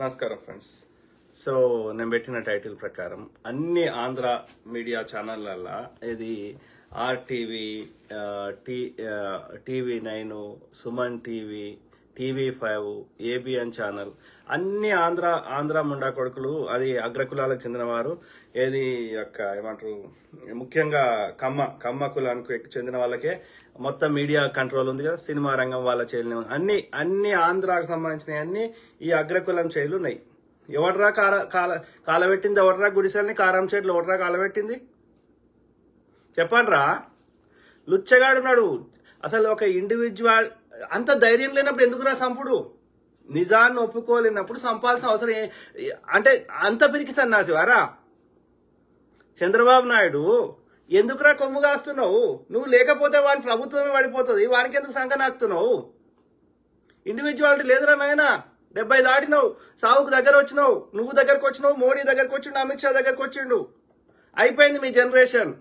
నమస్కారం friends. So నేను పెట్టిన టైటిల్ ప్రకారం అన్ని ఆంధ్ర మీడియా ఛానళ్ళ ఇది RTV, TV9, Suman TV, TV5, ABN channel అన్ని ఆంధ్ర ముండా కొడుకులు, అది అగ్రకులాలకు చెందినవారు. ఏది యొక్క ఏమంటారు, ముఖ్యంగా కమ్మ కులానికి చెందిన వాళ్ళకే మొత్తం మీడియా కంట్రోల్ ఉంది కదా. సినిమా రంగం వాళ్ళ చేయలు అన్ని ఆంధ్రాకు సంబంధించిన అన్ని ఈ అగ్రకులం చేయలు ఉన్నాయి. ఎవడ్రా కాలబెట్టింది? ఎవడ్రా గుడిసెల్ని కారం చెట్లు ఎవడ్రా కాలబెట్టింది? చెప్పండ్రా. లుచ్చగాడున్నాడు. అసలు ఒక ఇండివిజువల్ అంత ధైర్యం లేనప్పుడు ఎందుకురా సంపుడు? నిజాన్ని ఒప్పుకోలేనప్పుడు సంపాల్సిన అవసరం అంటే అంత పిరికి సన్నాసి వారా? చంద్రబాబు నాయుడు ఎందుకురా కొమ్ము కాస్తున్నావు? నువ్వు లేకపోతే వాని ప్రభుత్వమే పడిపోతుంది. వానికి ఎందుకు సంఖ నాకుతున్నావు? ఇండివిజువాలిటీ లేదురా నాయన. 70 దాటినావు, సావుకు దగ్గర వచ్చినావు, నువ్వు దగ్గరకు వచ్చినావు, మోడీ దగ్గరకు వచ్చిండు, అమిత్ షా దగ్గరకు వచ్చిండు. అయిపోయింది మీ జనరేషన్.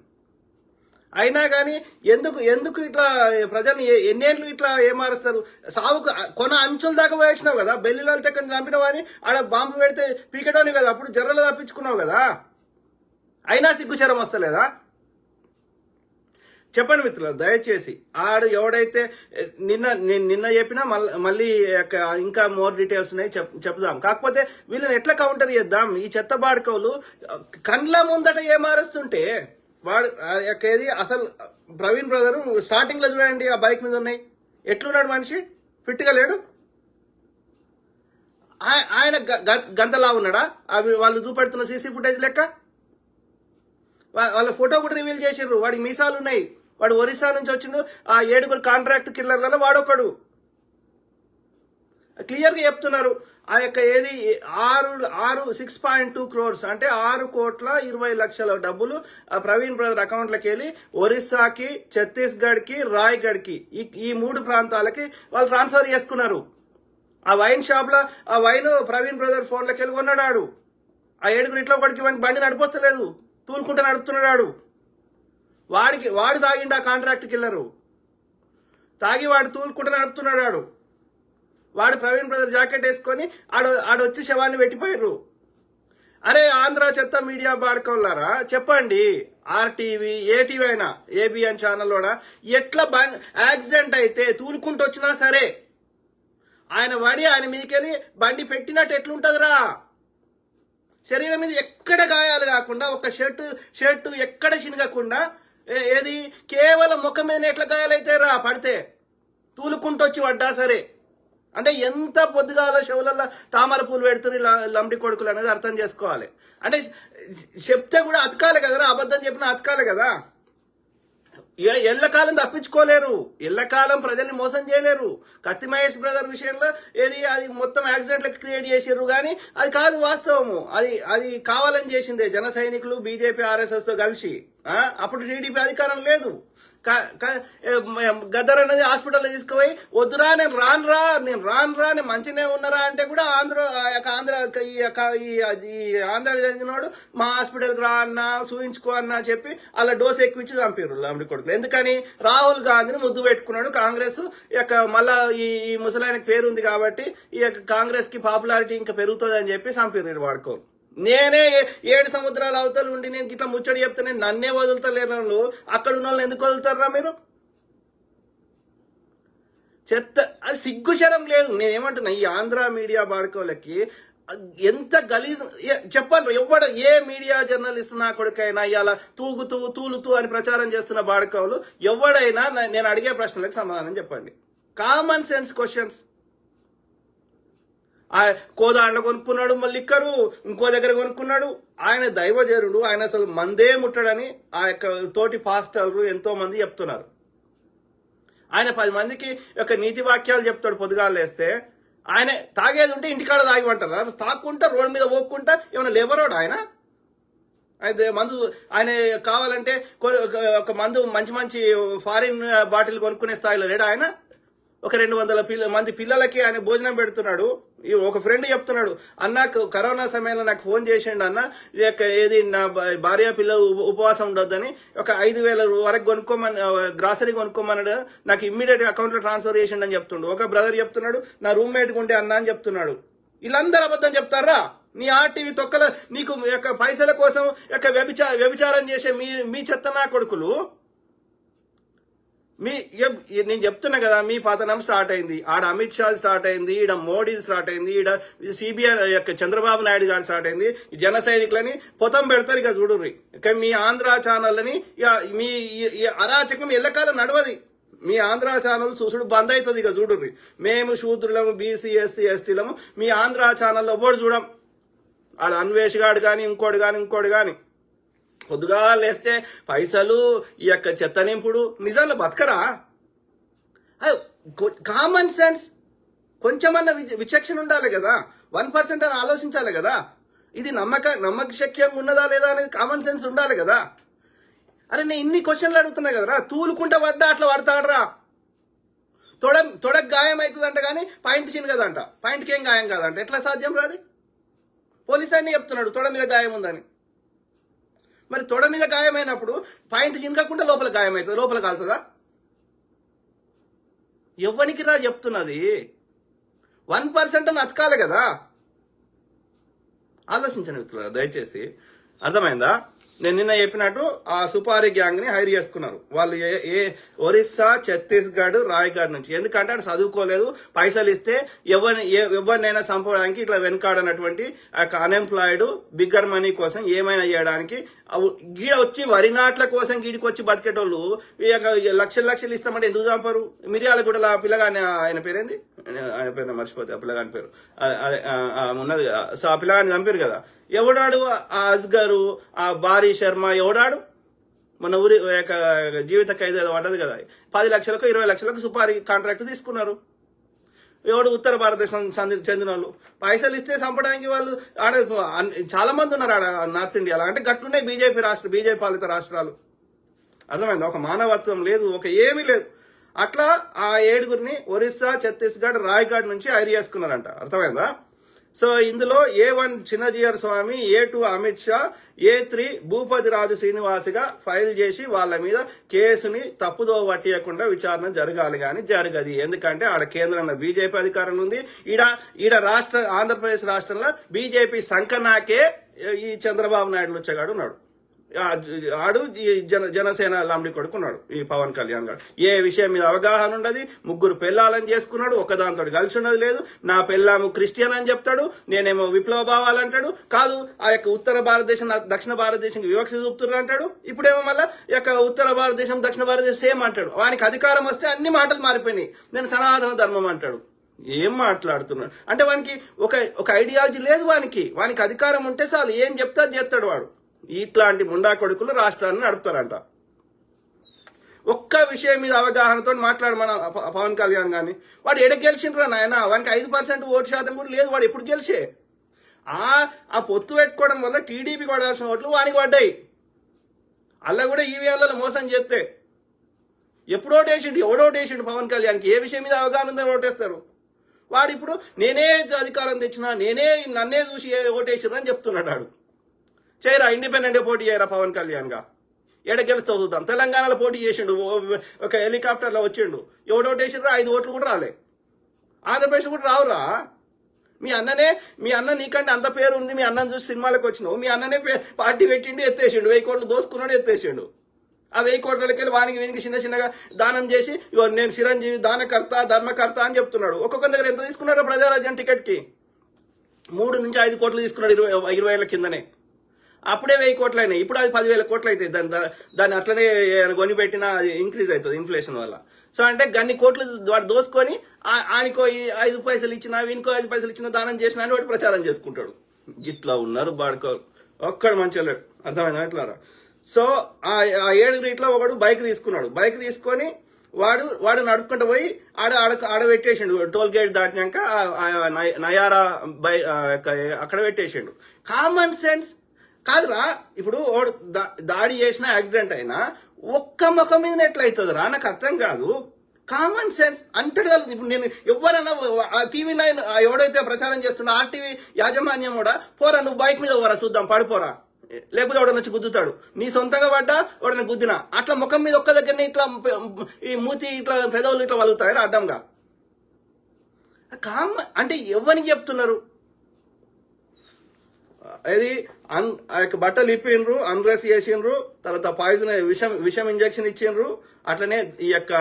అయినా కానీ ఎందుకు ఇట్లా ప్రజల్ని ఎన్నేళ్ళు ఇట్లా ఏమారుస్తారు? సావుకు కొన అంచుల దాకా వచ్చినావు కదా. బెల్లిలో తెక్కని చంపినావు అని ఆడ బాంబు పెడితే పీకెటోని కదా, అప్పుడు జర్రలు తప్పించుకున్నావు కదా. అయినా సిగ్గుచరం వస్తలేదా? చెప్పండి మిత్రులు, దయచేసి. ఆడు ఎవడైతే నిన్న చెప్పినా మళ్ళీ ఇంకా మోర్ డీటెయిల్స్ ఉన్నాయి, చెప్దాం. కాకపోతే వీళ్ళని ఎట్లా కౌంటర్ చేద్దాం? ఈ చెత్త బాడుకోలు కండ్ల ముందట ఏమారుస్తుంటే వాడు ఏది అసలు ప్రవీణ్ బ్రదర్ స్టార్టింగ్ లో చూడండి, ఆ బైక్ మీద ఉన్నాయి. ఎట్లున్నాడు మనిషి? ఫిట్ గా లేడు. ఆయన గంతలా ఉన్నాడా? అవి వాళ్ళు చూపెడుతున్న సీసీ ఫుటేజ్ లెక్క. వాళ్ళ ఫోటో కూడా రివీల్ చేసిర్రు. వాడికి మీసాలు ఉన్నాయి. వాడు ఒరిస్సా నుంచి వచ్చిండు. ఆ 7 కాంట్రాక్ట్ కిల్లర్లలో వాడొకడు. క్లియర్ గా చెప్తున్నారు. ఆ యొక్క ఏది 6.2 crores అంటే 6,20,00,000 డబ్బులు ప్రవీణ్ బ్రదర్ అకౌంట్లకి వెళ్ళి ఒరిస్సాకి, ఛత్తీస్గఢ్ కి, రాయ్గఢ్ కి, ఈ 3 ప్రాంతాలకి వాళ్ళు ట్రాన్స్ఫర్ చేసుకున్నారు. ఆ వైన్ షాప్ లో ఆ వైన్ ప్రవీణ్ బ్రదర్ ఫోన్లకి వెళ్ళి కొన్నాడు. ఆ 7 ఇట్లా ఒకటికి బండి నడిపోస్తలేదు, తూలుకుంటా నడుపుతున్నాడు. వాడు తాగిండు. ఆ కాంట్రాక్ట్ కిల్లరు తాగి వాడు తూలుకుంటా నడుపుతున్నాడు. వాడు ప్రవీణ్ బ్రదర్ జాకెట్ వేసుకొని ఆడొచ్చి శవాన్ని పెట్టిపోయారు. అరే ఆంధ్ర చెత్త మీడియా బాడుకోలారా, చెప్పండి. ఆర్టీవీ, ఏటీవీ అయినా, ఏబిఎన్ ఛానల్ కూడా ఎట్లా యాక్సిడెంట్ అయితే తూలుకుంటూ వచ్చినా సరే ఆయన మీదకెళ్ళి బండి పెట్టినట్టు ఎట్లుంటదిరా? శరీరం మీద ఎక్కడ గాయాలు కాకుండా, ఒక షర్టు ఎక్కడ చినగకుండా, ఏది కేవలం ముఖం మీద ఎట్లా గాయాలైతే రా పడితే తూలుకుంటూ వచ్చి పడ్డా సరే. అంటే ఎంత పొద్దుగాల శవులలో తామర పూలు పెడుతున్నారు లంబడి కొడుకులు అనేది అర్థం చేసుకోవాలి. అంటే చెప్తే కూడా అతకాలి కదరా, అబద్ధం చెప్పినా అతకాలి కదా. ఎల్లకాలం తప్పించుకోలేరు, ఎల్లకాలం ప్రజల్ని మోసం చేయలేరు. కత్తి మహేష్ బ్రదర్ విషయంలో అది మొత్తం యాక్సిడెంట్లకు క్రియేట్ చేసారు, కానీ అది కాదు వాస్తవము. అది కావాలని చేసిందే జన సైనికులు, బీజేపీ, ఆర్ఎస్ఎస్ తో కలిసి. అప్పుడు టీడీపీ అధికారం లేదు. గద్దర్ అనేది హాస్పిటల్లో తీసుకుపోయి, వద్దురా నేను రానురా నేను మంచిగానే ఉన్నారా అంటే కూడా ఆంధ్ర చెందినవాడు మా హాస్పిటల్కి రా అన్నా, చూయించుకో అన్నా చెప్పి అలా డోస్ ఎక్కువిచ్చి చంపారు లంబడి కొడుకులు. ఎందుకని? రాహుల్ గాంధీని ముద్దు పెట్టుకున్నాడు కాంగ్రెస్. మళ్ళా ఈ ముసలాయనకి పేరు ఉంది కాబట్టి ఈ కాంగ్రెస్ కి పాపులారిటీ ఇంకా పెరుగుతుంది అని చెప్పి చంపారు వాడుకో. నేనే 7 సముద్రాల అవతలు ఉండి నేను ఇట్లా ముచ్చడి చెప్తే నన్నే వదులుతలేరు. అక్కడ ఉన్న వాళ్ళని ఎందుకు వదులుతారా మీరు? చెత్త. అది సిగ్గుశరం లేదు. నేనేమంటున్నా, ఈ ఆంధ్ర మీడియా బాడుకోలకి ఎంత గలీజ్ చెప్పండి. ఏ మీడియా జర్నలిస్ట్ నా కొడుకైనా ఇవాళ తూలుతూ అని ప్రచారం చేస్తున్న బాడుకోలు ఎవడైనా నేను అడిగే ప్రశ్నలకు సమాధానం చెప్పండి. Common sense questions. కోదాండ్లో కొనుక్కున్నాడు, మళ్ళీ లిక్కరు ఇంకో దగ్గర కొనుక్కున్నాడు. ఆయన దైవజనుడు, ఆయన అసలు మందే ముట్టడని ఆ యొక్క తోటి పాస్టర్లు ఎంతో మంది చెప్తున్నారు. ఆయన 10 మందికి ఒక నీతి వాక్యాలు చెప్తాడు పొద్దుగాలు వేస్తే. ఆయన తాగేది ఉంటే ఇంటికాడ తాగిమంటారు, తాక్కుంటా రోడ్డు మీద పోక్కుంటా. ఏమైనా లేబరోడు ఆయన? అయితే మందు ఆయన కావాలంటే ఒక మందు మంచి ఫారిన్ బాటిల్ కొనుక్కునే స్థాయిలో లేడు ఆయన. ఒక 200 మంది పిల్లలకి ఆయన భోజనం పెడుతున్నాడు. ఒక ఫ్రెండ్ చెప్తున్నాడు, అన్న కరోనా సమయంలో నాకు ఫోన్ చేసిండు అన్న, ఏది నా భార్య పిల్లలు ఉపవాసం ఉండొద్దని ఒక 5,000 వరకు కొనుక్కోమని గ్రాసరీ కొనుక్కోమన్నాడు. నాకు ఇమ్మీడియట్ అకౌంట్ లో ట్రాన్స్ఫర్ చేసిండు అని చెప్తుండు. ఒక బ్రదర్ చెప్తున్నాడు, నా రూమ్మేట్ ఉంటే అన్న అని చెప్తున్నాడు. వీళ్ళందరూ అబద్ధం చెప్తారా? నీ ఆర్టీవీ తొక్కల నీకు యొక్క పైసల కోసం యొక్క వ్యభిచారం చేసే మీ చెత్త నా కొడుకులు నేను చెప్తున్నా కదా, మీ పతనం స్టార్ట్ అయింది. ఆడ అమిత్ షా స్టార్ట్ అయింది, ఈడ మోడీ స్టార్ట్ అయింది, ఈడ సిబిఐ యొక్క చంద్రబాబు నాయుడు గారు స్టార్ట్ అయింది. జన సైనికులని పొతం పెడతారు ఇక చూడుర్రి. ఇక మీ ఆంధ్ర ఛానళ్ళని మీ అరాచకం ఎల్లకాలం నడవది. మీ ఆంధ్ర ఛానల్ చూసుడు బంద్ అవుతుంది ఇక చూడుర్రి. మేము శూద్రులము, బీసీ, ఎస్సీ, ఎస్టీలము మీ ఆంధ్ర ఛానల్లో ఎవ్వడు చూడం. ఆడ అన్వేష్ గాడు కానీ ఇంకోటి కానీ పొద్దుగా లేస్తే పైసలు ఈ యొక్క చెత్త నింపుడు నిజంలో బతకరా? కామన్ సెన్స్ కొంచెమన్నా విచక్షణ ఉండాలి కదా. 1% అని ఆలోచించాలి కదా. ఇది నమ్మకశక్యంగా ఉన్నదా లేదా అనేది కామన్ సెన్స్ ఉండాలి కదా. అరే నేను ఇన్ని క్వశ్చన్లు అడుగుతున్నా కదరా. తూలుకుంటా పడ్డా అట్లా పడతాడరా. తొడకు గాయం అవుతుందంట కానీ పాయింట్ సీన్ కదంట. పాయింట్కి ఏం గాయం కాదంట. ఎట్లా సాధ్యం రాది? పోలీస్ అన్ని చెప్తున్నాడు తొడ మీద గాయం ఉందని. మరి తొడ మీద గాయమైనప్పుడు పాయింట్ చినకకుండా లోపల గాయం అవుతుంది, లోపల కాలుతుందా? ఎవ్వనికి రా చెప్తున్నది? 1% అని అతకాలి కదా. ఆలోచించండి మిత్రులు దయచేసి. అర్థమైందా? నేను నిన్న చెప్పినట్టు ఆ సుపారీ గ్యాంగ్ ని హైర్ చేసుకున్నారు వాళ్ళు. ఒరిస్సా, ఛత్తీస్గఢ్, రాయ్గఢ్ నుంచి. ఎందుకంటే అటు చదువుకోలేదు, పైసలు ఇస్తే ఎవరినైనా చంపడానికి ఇట్లా వెనకాడనటువంటి అన్ఎంప్లాయిడ్ బిగ్గర్ మనీ కోసం ఏమైనా చేయడానికి గీడ వచ్చి వరి నాట్ల కోసం గీడికి వచ్చి బతికేటోళ్ళు లక్షలు ఇస్తామంటే ఎందుకు చంపరు? మిర్యాలగూడల పిల్లగాని ఆయన పేరేంది, ఆయన పేరు మర్చిపోతే ఆ పిల్లగాని పేరు ఉన్నది. సో ఆ పిల్లగాని చంపారు కదా. ఎవడాడు? ఆ అస్గరు, ఆ బారీ శర్మ ఎవడాడు? మన ఊరి జీవిత ఖైదు ఏదో పడ్డది కదా. 10 లక్షలకు 20 లక్షలకు సుపారీ కాంట్రాక్ట్ తీసుకున్నారు. ఎవడు? ఉత్తర భారతదేశం చెందిన వాళ్ళు. పైసలు ఇస్తే చంపడానికి వాళ్ళు ఆడ చాలా మంది ఉన్నారు ఆడ నార్త్ ఇండియాలో. అంటే గట్లున్నాయి బీజేపీ పాలిత రాష్ట్రాలు. అర్థమైందా? ఒక మానవత్వం లేదు, ఒక ఏమీ లేదు. అట్లా ఆ 7గురిని ఒరిస్సా, ఛత్తీస్గఢ్, రాయ్గఢ్ నుంచి హైర్ చేసుకున్నారంట. అర్థమైందా? సో ఇందులో A1 చిన్నజీయర్ స్వామి, A2 అమిత్ షా, A3 భూపతి రాజు శ్రీనివాస్గా ఫైల్ చేసి వాళ్ళ మీద కేసుని తప్పుదో పట్టియకుండా విచారణ జరగాలి కానీ జరగది. ఎందుకంటే ఆడ కేంద్రంలో బీజేపీ అధికారంలో ఉంది. ఈడ ఆంధ్రప్రదేశ్ రాష్ట్రంలో బీజేపీ సంకనాకే ఈ చంద్రబాబు నాయుడు వచ్చాడు ఉన్నాడు. ఆడు జనసేన లాంబడి కొడుకున్నాడు ఈ పవన్ కళ్యాణ్ గారు. ఏ విషయం మీద అవగాహన ఉండదు. 3 పెళ్ళాలని చేసుకున్నాడు, ఒక్కదాంతో కలిసి ఉన్నది లేదు. నా పెళ్ళాము క్రిస్టియన్ అని చెప్తాడు, నేనేమో విప్లవ భావాలంటాడు. కాదు ఆ యొక్క ఉత్తర భారతదేశం దక్షిణ భారతదేశంకి వివక్ష చూపుతున్నారు అంటాడు. ఇప్పుడేమో మళ్ళీ యొక్క ఉత్తర భారతదేశం దక్షిణ భారతదేశం సేమ్ అంటాడు. వానికి అధికారం వస్తే అన్ని మాటలు మారిపోయినాయి. నేను సనాతన ధర్మం అంటాడు. ఏం మాట్లాడుతున్నాడు అంటే వానికి ఒక ఐడియాలజీ లేదు. వానికి అధికారం ఉంటే చాలు, ఏం చెప్తా చేస్తాడు వాడు. ఇట్లాంటి ముండా కొడుకులు రాష్ట్రాన్ని నడుపుతారంట. ఒక్క విషయం మీద అవగాహనతో మాట్లాడు మన పవన్ కళ్యాణ్ గాని. వాడు ఎడ గెలిచిండ్రా నాయన? వానికి 5% ఓటు శాతం కూడా లేదు. వాడు ఎప్పుడు గెలిచే? ఆ పొత్తు పెట్టుకోవడం వల్ల టీడీపీ కొడాల్సిన ఓట్లు వానికి పడ్డాయి. అలా కూడా ఈవీఎంలలో మోసం చేస్తే ఎప్పుడు ఓటేసిండు? ఎవడోటేసిండు పవన్ కళ్యాణ్కి? ఏ విషయం మీద అవగాహన ఉందని ఓటేస్తారు? వాడు ఇప్పుడు నేనే అధికారం తెచ్చినా, నన్నే చూసి ఓటేసిర్రు అని చెప్తున్నాడు. వాడు చేయరా, ఇండిపెండెంట్ పోటీ చేయరా పవన్ కళ్యాణ్ గా? ఎడ గెలుస్తావు చూద్దాం. తెలంగాణలో పోటీ చేసిండు, ఒక హెలికాప్టర్లో వచ్చిండు. ఎవడోటేసిర్రా? 5 ఓట్లు కూడా రాలే. ఆంధ్రప్రదేశ్ కూడా రావురా. మీ అన్న నీకంటే అంత పేరు ఉంది. మీ అన్నను చూసి సినిమాలకు వచ్చినావు. మీ అన్ననే పార్టీ పెట్టిండు, ఎత్తేసిండు. 1000 కోట్లు దోసుకున్నాడు, ఎత్తేసిండు. ఆ 1000 కోట్లకి వీనికి చిన్నగా దానం చేసి నేను చిరంజీవి దానకర్త ధర్మకర్త అని చెప్తున్నాడు. ఒక్కొక్క దగ్గర ఎంత తీసుకున్నాడో ప్రజారాజ్యం టికెట్ కి 3 నుంచి 5 కోట్లు తీసుకున్నాడు 20 ఏళ్ల కిందనే. అప్పుడే 1000 కోట్లు అయినాయి. ఇప్పుడు అది 10,000 కోట్లు అవుతాయి. దాన్ని అట్లనే కొని పెట్టినా ఇంక్రీజ్ అవుతుంది ఇన్ఫ్లేషన్ వల్ల. సో అంటే గన్ని కోట్లు వాడు దోసుకొని ఆయనకో 5 పైసలు ఇచ్చినా, వీనికో 5 పైసలు ఇచ్చినా దానం చేసినా అని వాడు ప్రచారం చేసుకుంటాడు. ఇట్లా ఉన్నారు బాడుకోరు. ఒక్కడు మంచిగా లేడు. అర్థమైందా ఇట్లారా? సో ఆ 7 ఇట్లా ఒకడు బైక్ తీసుకున్నాడు. బైక్ తీసుకొని వాడు నడుపుకుంటూ పోయి ఆడ పెట్టేసిండు. టోల్ గేట్ దాటినాక నయారా అక్కడ పెట్టేసిండు. కామన్ సెన్స్ కాదురా. ఇప్పుడు దాడి చేసినా యాక్సిడెంట్ అయినా ఒక్క ముఖం మీద ఎట్లయితుందిరా? నాకు అర్థం కాదు. కామన్ సెన్స్ అంతటి. ఇప్పుడు నేను ఎవరన్నా TV9 ఎవడైతే ప్రచారం చేస్తున్నా ఆర్టీవీ యాజమాన్యం కూడా పోరా నువ్వు బైక్ మీద పోరా చూద్దాం పడిపోరా, లేకపోతే ఎవడన్నా వచ్చి గుద్దుతాడు. నీ సొంతంగా పడ్డా ఎవడన్నా గుద్దినా అట్లా ముఖం మీద ఒక్క దగ్గరనే ఇట్లా ఈ మూతి ఇట్లా పెదవులు ఇట్లా వలుగుతాయి అడ్డంగా. అంటే ఎవరికి చెప్తున్నారు? ఇది ఆ యొక్క బట్టలు ఇప్పిండ్రు, అన్రెస్ చేసిండ్రు, తర్వాత పాయిజన్ విషం ఇంజక్షన్ ఇచ్చిండ్రు. అట్లనే ఈ యొక్క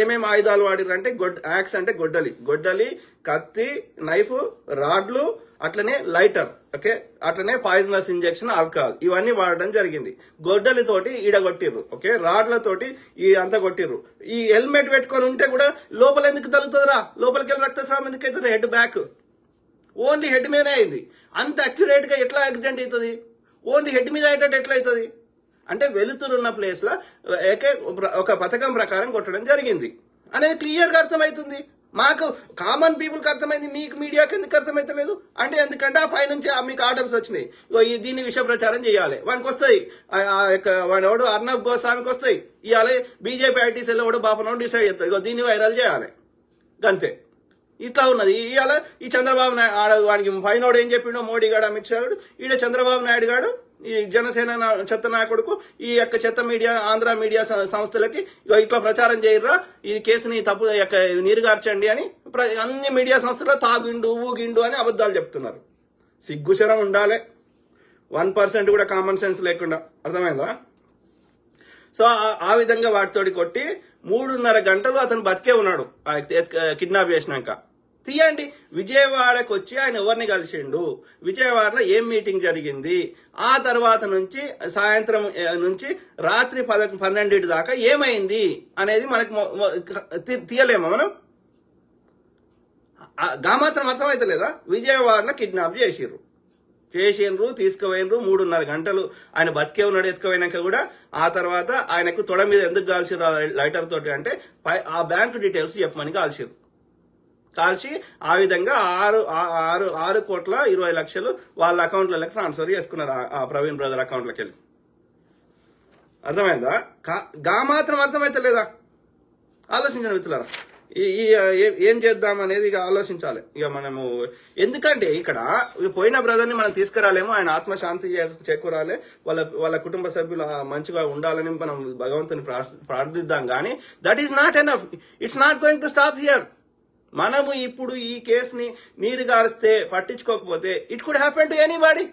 ఏమేమి ఆయుధాలు వాడిర్రు అంటే యాక్స్ అంటే గొడ్డలి, కత్తి, నైఫ్, రాడ్లు, అట్లనే లైటర్, ఓకే, అట్లనే పాయిజనస్ ఇంజెక్షన్, ఆల్కహాల్, ఇవన్నీ వాడడం జరిగింది. గొడ్డలితోటి ఈడగొట్టిర్రు, ఓకే, రాడ్లతోటి ఈ అంతా కొట్టిర్రు. ఈ హెల్మెట్ పెట్టుకొని ఉంటే కూడా లోపల ఎందుకు తగులుతుందిరా, లోపలికి వెళ్ళి రక్తస్రావం ఎందుకు అవుతుంది? హెడ్ బ్యాక్, ఓన్లీ హెడ్ మీదనే అయింది. అంత అక్యురేట్ గా ఎట్లా యాక్సిడెంట్ అవుతుంది? ఓన్లీ హెడ్ మీద అయ్యేటట్టు ఎట్లా అవుతుంది అంటే వెలుతురున్న ప్లేస్ లో ఒక పథకం ప్రకారం కొట్టడం జరిగింది అనేది క్లియర్ గా అర్థమవుతుంది. మాకు కామన్ పీపుల్ కి అర్థమైంది, మీకు మీడియాకి ఎందుకు అర్థమైతలేదు అంటే ఎందుకంటే ఆ పైనుంచి మీకు ఆర్డర్స్ వచ్చినాయి, దీన్ని విష ప్రచారం చేయాలి, వానికి వస్తాయి. వాడు ఎవడు అర్నబ్ గోస్వామికి వస్తాయి, ఇవాళ బీజేపీ ఐటీసీలో ఎవడు బాపనోడు డిసైడ్ చేస్తారు, దీన్ని వైరల్ చేయాలి, గంతే. ఇట్లా ఉన్నది. ఇవాళ ఈ చంద్రబాబు నాయుడు వానికి పైనోడు ఏం చెప్పిండో, మోడీ గాడు, అమిత్ షా గారు, ఈడ చంద్రబాబు నాయుడు గాడు ఈ జనసేన చెత్త నాయకుడుకు ఈ యొక్క చెత్త మీడియా, ఆంధ్ర మీడియా సంస్థలకి ఇట్లా ప్రచారం చేయర్రా, ఈ కేసుని తప్పు నీరుగార్చండి అని అన్ని మీడియా సంస్థలు తాగిండు, ఊగిండు అని అబద్ధాలు చెప్తున్నారు. సిగ్గుశరం ఉండాలి, 1% కూడా కామన్ సెన్స్ లేకుండా, అర్థమైందా? సో ఆ విధంగా వాటితోటి కొట్టి 3.5 గంటలు అతను బతికే ఉన్నాడు కిడ్నాప్ చేసినాక. తీయండి, విజయవాడకు వచ్చి ఆయన ఎవరిని కలిసిండు, విజయవాడలో ఏం మీటింగ్ జరిగింది, ఆ తర్వాత నుంచి సాయంత్రం నుంచి రాత్రి 12 దాకా ఏమైంది అనేది మనకి తీయలేమా మనం? మాత్రం అర్థమైతలేదా? విజయవాడలో కిడ్నాప్ చేసిండ్రు, తీసుకుపోయినరు. 3.5 గంటలు ఆయన బతికే ఉన్నాడు ఎత్తుకుపోయినాక కూడా. ఆ తర్వాత ఆయనకు తొడ మీద ఎందుకు కాల్చిరు లైటర్ తోటి అంటే ఆ బ్యాంకు డీటెయిల్స్ చెప్పమని కాల్చి ఆ విధంగా 6,20,00,000 వాళ్ళ అకౌంట్లకి ట్రాన్స్ఫర్ చేసుకున్నారు, ఆ ప్రవీణ్ బ్రదర్ అకౌంట్లకి వెళ్ళి. అర్థమైందా? మాత్రం అర్థమైతలేదా? ఆలోచించండి మిత్రులారా, ఏం చేద్దాం అనేది ఇక ఆలోచించాలి. ఇక మనము ఎందుకంటే ఇక్కడ పోయిన బ్రదర్ని మనం తీసుకురాలేము, ఆయన ఆత్మశాంతి చేకూరాలి, వాళ్ళ కుటుంబ సభ్యులు మంచిగా ఉండాలని మనం భగవంతుని ప్రార్థిద్దాం. కానీ that is not enough, it's not going to stop here. మనము ఇప్పుడు ఈ కేసుని నీరు గారిస్తే పట్టించుకోకపోతే it could happen to anybody,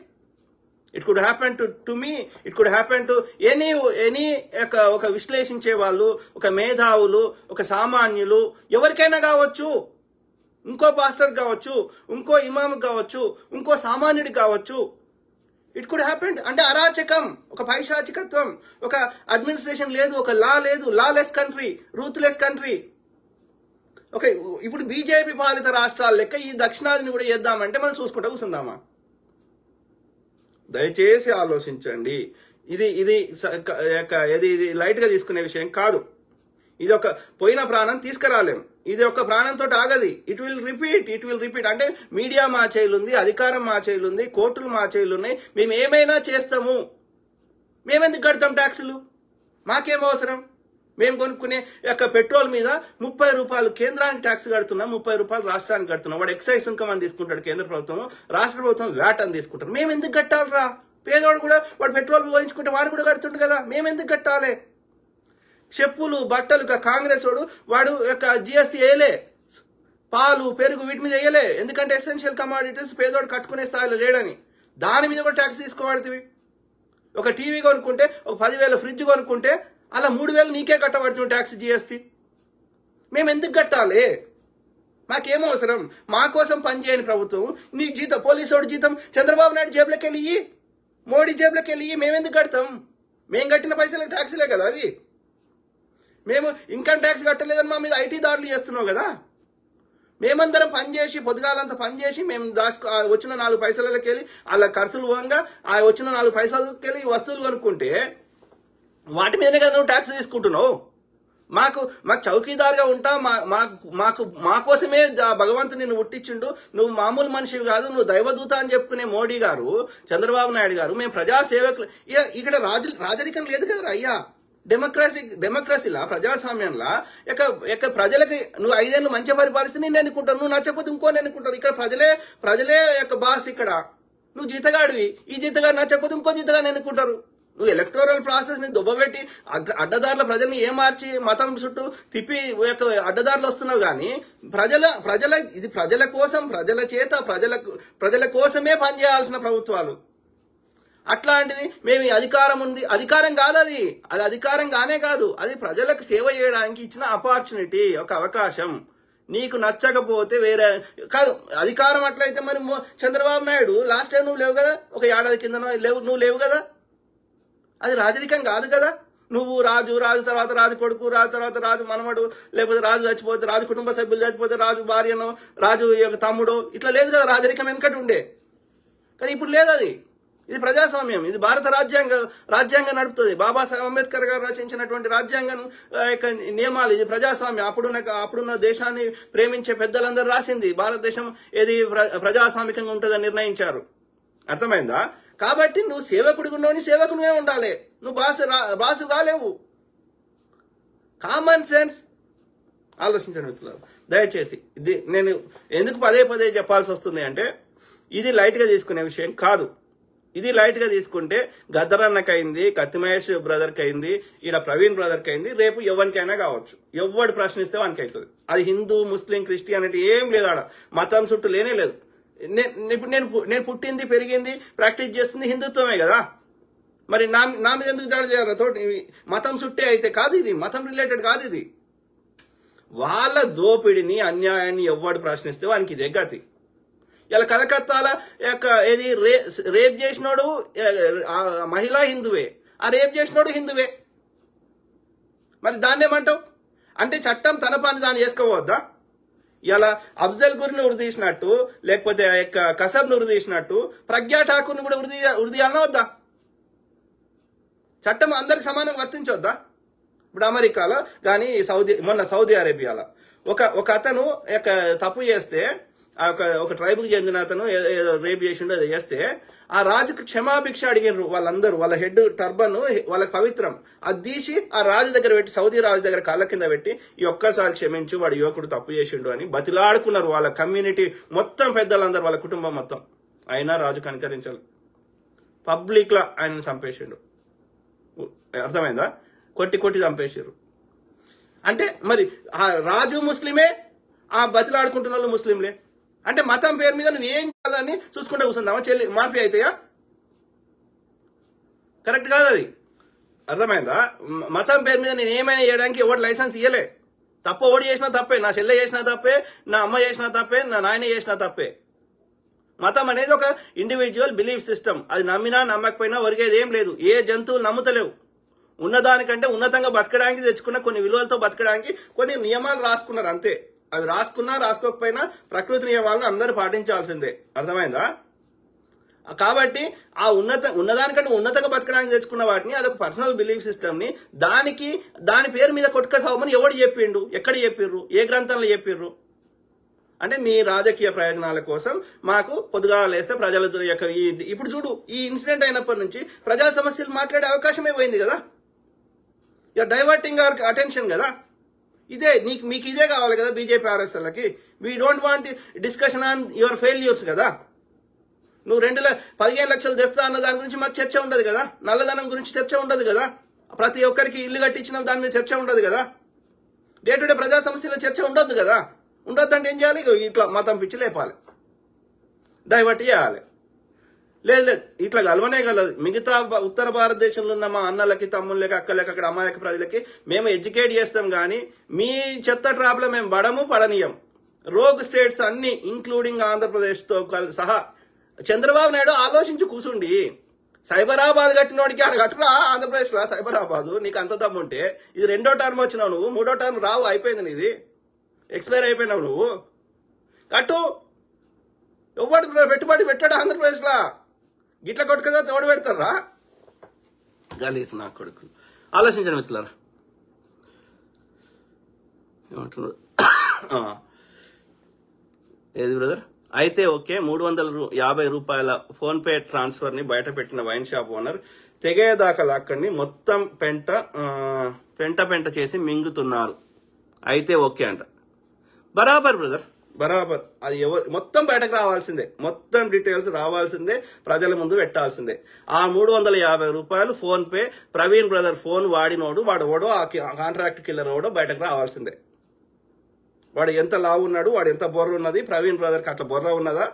it could happen to me, it could happen to any ఒక విశ్లేషించే వాళ్ళు, ఒక మేధావులు, ఒక సామాన్యులు, ఎవరికైనా కావచ్చు, ఇంకో పాస్టర్ కావచ్చు, ఇంకో ఇమామ్ కావచ్చు, ఇంకో సామాన్యుడి కావచ్చు. It could happen. అంటే అరాచకం, ఒక పైశాచికత్వం, ఒక అడ్మినిస్ట్రేషన్ లేదు, ఒక లా లేదు, lawless country, ruthless country. Okay, ఇప్పుడు బీజేపీ పాలిత రాష్ట్రాల లెక్క ఈ దక్షిణాదిని కూడా చేద్దామంటే మనం చూసుకుంటూ కూర్చుందామా? దయచేసి ఆలోచించండి. ఇది లైట్ గా తీసుకునే విషయం కాదు. ఇది ఒక పోయిన ప్రాణం తీసుకురాలేం, ఇది ఒక ప్రాణంతో ఆగది. It will repeat. అంటే మీడియా మా చేయిలుంది, అధికారం మా చేయిలుంది, కోర్టులు మా చేయిలున్నాయి, మేము ఏమైనా చేస్తాము. మేమెందుకు కడతాం ట్యాక్సులు? మాకేం అవసరం? మేము కొనుక్కునే యొక్క పెట్రోల్ మీద 30 రూపాయలు కేంద్రానికి ట్యాక్స్ కడుతున్నాం, 30 రూపాయలు రాష్ట్రానికి కడుతున్నాం. వాడు ఎక్సైజ్ సుంకం అని తీసుకుంటాడు కేంద్ర ప్రభుత్వం, రాష్ట్ర ప్రభుత్వం వ్యాట్ అని తీసుకుంటారు. మేము ఎందుకు కట్టాలరా? పేదవాడు కూడా వాడు పెట్రోల్ పోయించుకుంటే వాడు కూడా కడుతుండు కదా, మేము ఎందుకు కట్టాలి? చెప్పులు, బట్టలు, కాంగ్రెస్ వాడు యొక్క జిఎస్టీ వేయలే, పాలు, పెరుగు వీటి మీద వేయలే, ఎందుకంటే ఎసెన్షియల్ కమాడిటీస్ పేదోడు కట్టుకునే స్థాయిలో లేడని. దాని మీద కూడా ట్యాక్స్ తీసుకోబడుతుంది. ఒక టీవీ కొనుక్కుంటే, ఒక 10,000 ఫ్రిడ్జ్ కొనుక్కుంటే అలా 3,000 నీకే కట్టబడుతుంది ట్యాక్స్, జిఎస్టీ. మేము ఎందుకు కట్టాలి? మాకేమో అవసరం? మా కోసం పనిచేయని ప్రభుత్వం నీ జీతం, పోలీసు జీతం చంద్రబాబు నాయుడు జేబులోకి వెళ్ళి, మోడీ జేబులోకి వెళ్ళి మేమెందుకు కడతాం? మేము కట్టిన పైసలకి ట్యాక్స్లే కదా అవి. మేము ఇన్కమ్ ట్యాక్స్ కట్టలేదని మా మీద ఐటీ దాడులు చేస్తున్నావు కదా. మేమందరం పనిచేసి, పొద్దుగాలంతా పనిచేసి, మేము వచ్చిన 4 పైసలకి వెళ్ళి అలా ఖర్చులు పోగా ఆ వచ్చిన 4 పైసలకి వెళ్ళి వస్తువులు కొనుక్కుంటే వాటి మీదనే కదా నువ్వు ట్యాక్స్ తీసుకుంటున్నావు. మాకు చౌకీదారుగా ఉంటా, మా కోసమే భగవంతుని నువ్వు పుట్టించిండు, నువ్వు మామూలు మనిషివి కాదు, నువ్వు దైవదూత అని చెప్పుకునే మోడీ గారు, చంద్రబాబు నాయుడు గారు, మేము ప్రజాసేవకులు. ఇక్కడ రాజరికం లేదు కదా అయ్యా. డెమోక్రసీలా, ప్రజాస్వామ్యంలా ప్రజలకి నువ్వు 5 ఏళ్ళు మంచిగా పరిపాలిస్తే నేను ఎన్నుకుంటాను, నువ్వు నచ్చకపోతే ఇంకోని ఎన్నుకుంటారు. ఇక్కడ ప్రజలే బాస్. ఇక్కడ నువ్వు జీతగాడివి, ఈ జీతగాడు నచ్చకపోతే ఇంకో జీతగాడిని ఎన్నుకుంటారు. నువ్వు ఎలక్టోరల్ ప్రాసెస్ ని దుబ్బబెట్టి అడ్డదారుల ప్రజల్ని ఏమార్చి మతం చుట్టూ తిప్పి అడ్డదారులు వస్తున్నావు. కానీ ఇది ప్రజల కోసం, ప్రజల చేత, ప్రజల కోసమే పనిచేయాల్సిన ప్రభుత్వాలు. అట్లాంటిది మేము అధికారం ఉంది, అధికారం కాదు అది అధికారం కానే కాదు, అది ప్రజలకు సేవ చేయడానికి ఇచ్చిన ఆపర్చునిటీ, ఒక అవకాశం. నీకు నచ్చకపోతే వేరే కాదు. అధికారం అట్లయితే మరి చంద్రబాబు నాయుడు లాస్ట్ టైం నువ్వు లేవు కదా, ఒక ఏడాది కిందనో నువ్వు లేవు కదా, అది రాజరికం కాదు కదా. నువ్వు రాజు తర్వాత రాజు కొడుకు, రాజు తర్వాత రాజు మనవడు, లేకపోతే రాజు చచ్చిపోతే రాజు కుటుంబ సభ్యులు చచ్చిపోతే రాజు భార్యను, రాజు యొక్క తమ్ముడు, ఇట్లా లేదు కదా రాజరికం వెనకటి ఉండే. కానీ ఇప్పుడు లేదు అది. ఇది ప్రజాస్వామ్యం, ఇది భారత రాజ్యాంగం నడుపుతుంది. బాబాసాహెబ్ అంబేద్కర్ గారు రచించినటువంటి రాజ్యాంగం యొక్క నియమాలు. ఇది ప్రజాస్వామ్యం. అప్పుడున్న దేశాన్ని ప్రేమించే పెద్దలందరూ రాసింది. భారతదేశం ఏది ప్రజాస్వామికంగా ఉంటుందని నిర్ణయించారు. అర్థమైందా? కాబట్టి నువ్వు సేవకుడిగా ఉన్నోని సేవకునిగా ఉండాలి, నువ్వు బాసు కాలేవు. కామన్ సెన్స్ ఆలోచించండి మిత్రులారా, దయచేసి. ఇది నేను ఎందుకు పదే చెప్పాల్సి వస్తుంది అంటే, ఇది లైట్ గా తీసుకునే విషయం కాదు. ఇది లైట్ గా తీసుకుంటే గద్దరన్నకి అయింది, కత్తి మహేష్ బ్రదర్కి అయింది, ఈడ ప్రవీణ్ బ్రదర్కి అయింది, రేపు ఎవరికైనా కావచ్చు. ఎవడు ప్రశ్నిస్తే వానికి అవుతుంది. అది హిందూ, ముస్లిం, క్రిస్టియానిటీ ఏం లేదు, ఆడ మతం చుట్టూ లేనే లేదు. ఇప్పుడు నేను పుట్టింది, పెరిగింది, ప్రాక్టీస్ చేస్తుంది హిందుత్వమే కదా. మరి నా మీద ఎందుకు దాడి చేయాలి? తోటి మతం చుట్టే అయితే కాదు, ఇది మతం రిలేటెడ్ కాదు. ఇది వాళ్ళ దోపిడిని, అన్యాయాన్ని ఎవడు ప్రశ్నిస్తే వానికి ఇదే గతి. ఇలా కలకత్తాల యొక్క ఏది రేప్ చేసినోడు మహిళా హిందువే, ఆ రేప్ చేసినోడు హిందువే. మరి దాన్ని ఏమంటావు? అంటే చట్టం తన పని దాన్ని చేసుకోవద్దా? ఇలా అఫ్జల్ గురిని ఉరిదీసినట్టు, లేకపోతే ఆ యొక్క కసబ్ను ఉరిదీసినట్టు ప్రజ్ఞా ఠాకూర్ని కూడా ఉరిదీయాలన్నా వద్దా? చట్టం అందరికి సమానంగా వర్తించొద్దా? ఇప్పుడు అమెరికాలో కానీ మొన్న సౌదీ అరేబియాలో ఒక అతను యొక్క తప్పు చేస్తే, ఒక ట్రైబ్కి చెందిన అతను ఏదో రేప్ చేసిండో ఏదో చేస్తే, ఆ రాజుకు క్షమాభిక్ష అడిగినారు వాళ్ళందరూ. వాళ్ళ హెడ్ టర్బన్ వాళ్ళకి పవిత్రం, అది తీసి ఆ రాజు దగ్గర పెట్టి, సౌదీ రాజు దగ్గర కాళ్ళ కింద పెట్టి, ఈ ఒక్కసారి క్షమించు, వాడు యువకుడు తప్పు చేసిండు అని బతిలాడుకున్నారు వాళ్ళ కమ్యూనిటీ మొత్తం, పెద్దలందరూ, వాళ్ళ కుటుంబం మొత్తం. అయినా రాజు కనికరించాలి, పబ్లిక్ లా ఆయన చంపేసిండు. అర్థమైందా? కొట్టి చంపేసారు. అంటే మరి ఆ రాజు ముస్లిమే, ఆ బతిలాడుకుంటున్న వాళ్ళు ముస్లింలే. అంటే మతం పేరు మీద నువ్వు ఏం చేయాలని చూసుకుంటే కూర్చుందామా? మాఫీ అవుతాయా? కరెక్ట్ కాదు అది. అర్థమైందా? మతం పేరు మీద నేను ఏమైనా చేయడానికి ఎవరు లైసెన్స్ ఇయ్యలే. తప్పు ఓడి చేసినా తప్పే, నా చెల్లె చేసినా తప్పే, నా అమ్మ చేసినా తప్పే, నా నాయన చేసినా తప్పే. మతం అనేది ఒక ఇండివిజువల్ బిలీఫ్ సిస్టమ్. అది నమ్మినా నమ్మకపోయినా ఒరిగేది ఏం లేదు. ఏ జంతువులు నమ్ముతలేవు. ఉన్నదానికంటే ఉన్నతంగా బతకడానికి తెచ్చుకున్న కొన్ని విలువలతో బతకడానికి కొన్ని నియమాలు రాసుకున్నారు అంతే. అవి రాసుకున్నా రాసుకోకపోయినా ప్రకృతి నియమాలను అందరూ పాటించాల్సిందే. అర్థమైందా? కాబట్టి ఆ ఉన్నదానికంటే ఉన్నతంగా బతకడానికి తెచ్చుకున్న వాటిని, అదొక పర్సనల్ బిలీఫ్ సిస్టమ్ ని, దాని పేరు మీద కొట్టుకసావమని ఎవడు చెప్పిండు? ఎక్కడ చెప్పిర్రు? ఏ గ్రంథంలో చెప్పిర్రు? అంటే మీ రాజకీయ ప్రయోజనాల కోసం మాకు పొద్దుగా లేస్తే ప్రజల యొక్క ఇప్పుడు చూడు, ఈ ఇన్సిడెంట్ అయినప్పటి నుంచి ప్రజా సమస్యలు మాట్లాడే అవకాశమే పోయింది కదా. యూఆర్ డైవర్టింగ్ అవర్ అటెన్షన్ కదా. మీకు ఇదే కావాలి కదా బీజేపీ ఆర్ఎస్ఎల్కి. We don't want discussion on your failures కదా. నువ్వు 15 లక్షలు తెస్తా అన్న దాని గురించి మాకు చర్చ ఉండదు కదా. నల్లధనం గురించి చర్చ ఉండదు కదా. ప్రతి ఒక్కరికి ఇల్లు కట్టించిన దాని మీద చర్చ ఉండదు కదా. డే టు డే ప్రజా సమస్యల చర్చ ఉండొద్దు కదా. ఉండొద్దంటే ఏం చేయాలి? ఇట్లా మతం పిచ్చి లేపాలి, డైవర్ట్ చేయాలి. లేదు ఇట్లా గలవనే గలదు. మిగతా ఉత్తర భారతదేశంలో ఉన్న మా అన్నలకి, తమ్ముళ్ళకి, అక్కలకి, అక్కడ అమాయక ప్రజలకి మేము ఎడ్యుకేట్ చేస్తాం కానీ మీ చెత్త ట్రాప్ లో మేము పడనీయం. రోగ్ స్టేట్స్ అన్ని ఇంక్లూడింగ్ ఆంధ్రప్రదేశ్ తో సహా. చంద్రబాబు నాయుడు ఆలోచించి కూర్చుండి, సైబరాబాద్ కట్టినోడికి ఆడ కట్టురా ఆంధ్రప్రదేశ్ లో సైబరాబాద్. నీకు అంత దమ్ముంటే ఇది 2వ టర్మ్ వచ్చినావు నువ్వు, 3వ టర్మ్ రావు, అయిపోయింది నీది, ఎక్స్పైర్ అయిపోయినావు నువ్వు. కట్టు. ఎవడు పెట్టుబడి పెట్టాడు ఆంధ్రప్రదేశ్ లా? గిట్ల కొట్టుకదా తోడు పెడతారా? గలీస్ నా కొడుకులు. ఆలోచించండి మిత్రులారా. ఏమంటున్నారు? ఏది బ్రదర్? అయితే ఓకే, 350 రూపాయల ఫోన్ పే ట్రాన్స్ఫర్ ని బయట పెట్టిన వైన్ షాప్ ఓనర్ తెగేదాకా లాక్కడిని మొత్తం పెంట చేసి మింగుతున్నారు. అయితే ఓకే అంట. బరాబర్ బ్రదర్, బరాబర్. అది మొత్తం బయటకు రావాల్సిందే, మొత్తం డీటెయిల్స్ రావాల్సిందే, ప్రజల ముందు పెట్టాల్సిందే. ఆ 350 రూపాయలు PhonePe Praveen brother phone వాడినోడు, వాడు ఆ కాంట్రాక్ట్ కిల్లర్ ఓడో బయటకు రావాల్సిందే. వాడు ఎంత లావు ఉన్నాడు, వాడు ఎంత బొర్ర ఉన్నది, ప్రవీణ్ బ్రదర్కి అట్లా బొర్ర ఉన్నదా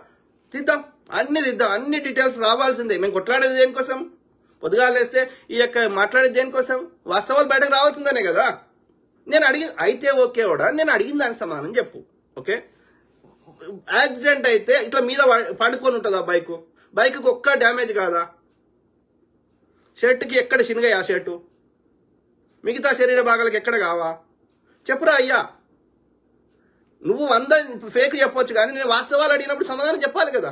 తీద్దాం. అన్ని దిద్దాం, అన్ని డీటెయిల్స్ రావాల్సిందే. మేము కొట్లాడేది దేనికోసం? పొద్దుగాలేస్తే ఈ యొక్క మాట్లాడేది దేనికోసం? వాస్తవాలు బయటకు రావాల్సిందనే కదా. నేను అడిగి అయితే ఓకే కూడా, నేను అడిగిన దానికి సమాధానం చెప్పు. ఓకే, యాక్సిడెంట్ అయితే ఇట్లా మీద పడుకొని ఉంటుందా బైక్ ఒక్క డ్యామేజ్ కాదా? షర్ట్కి ఎక్కడ చిన్నగా ఆ షర్టు, మిగతా శరీర భాగాలకు ఎక్కడ కావా? చెప్పురా అయ్యా. నువ్వు 100 ఫేక్ చెప్పొచ్చు, కానీ నేను వాస్తవాలు అడిగినప్పుడు సమాధానం చెప్పాలి కదా.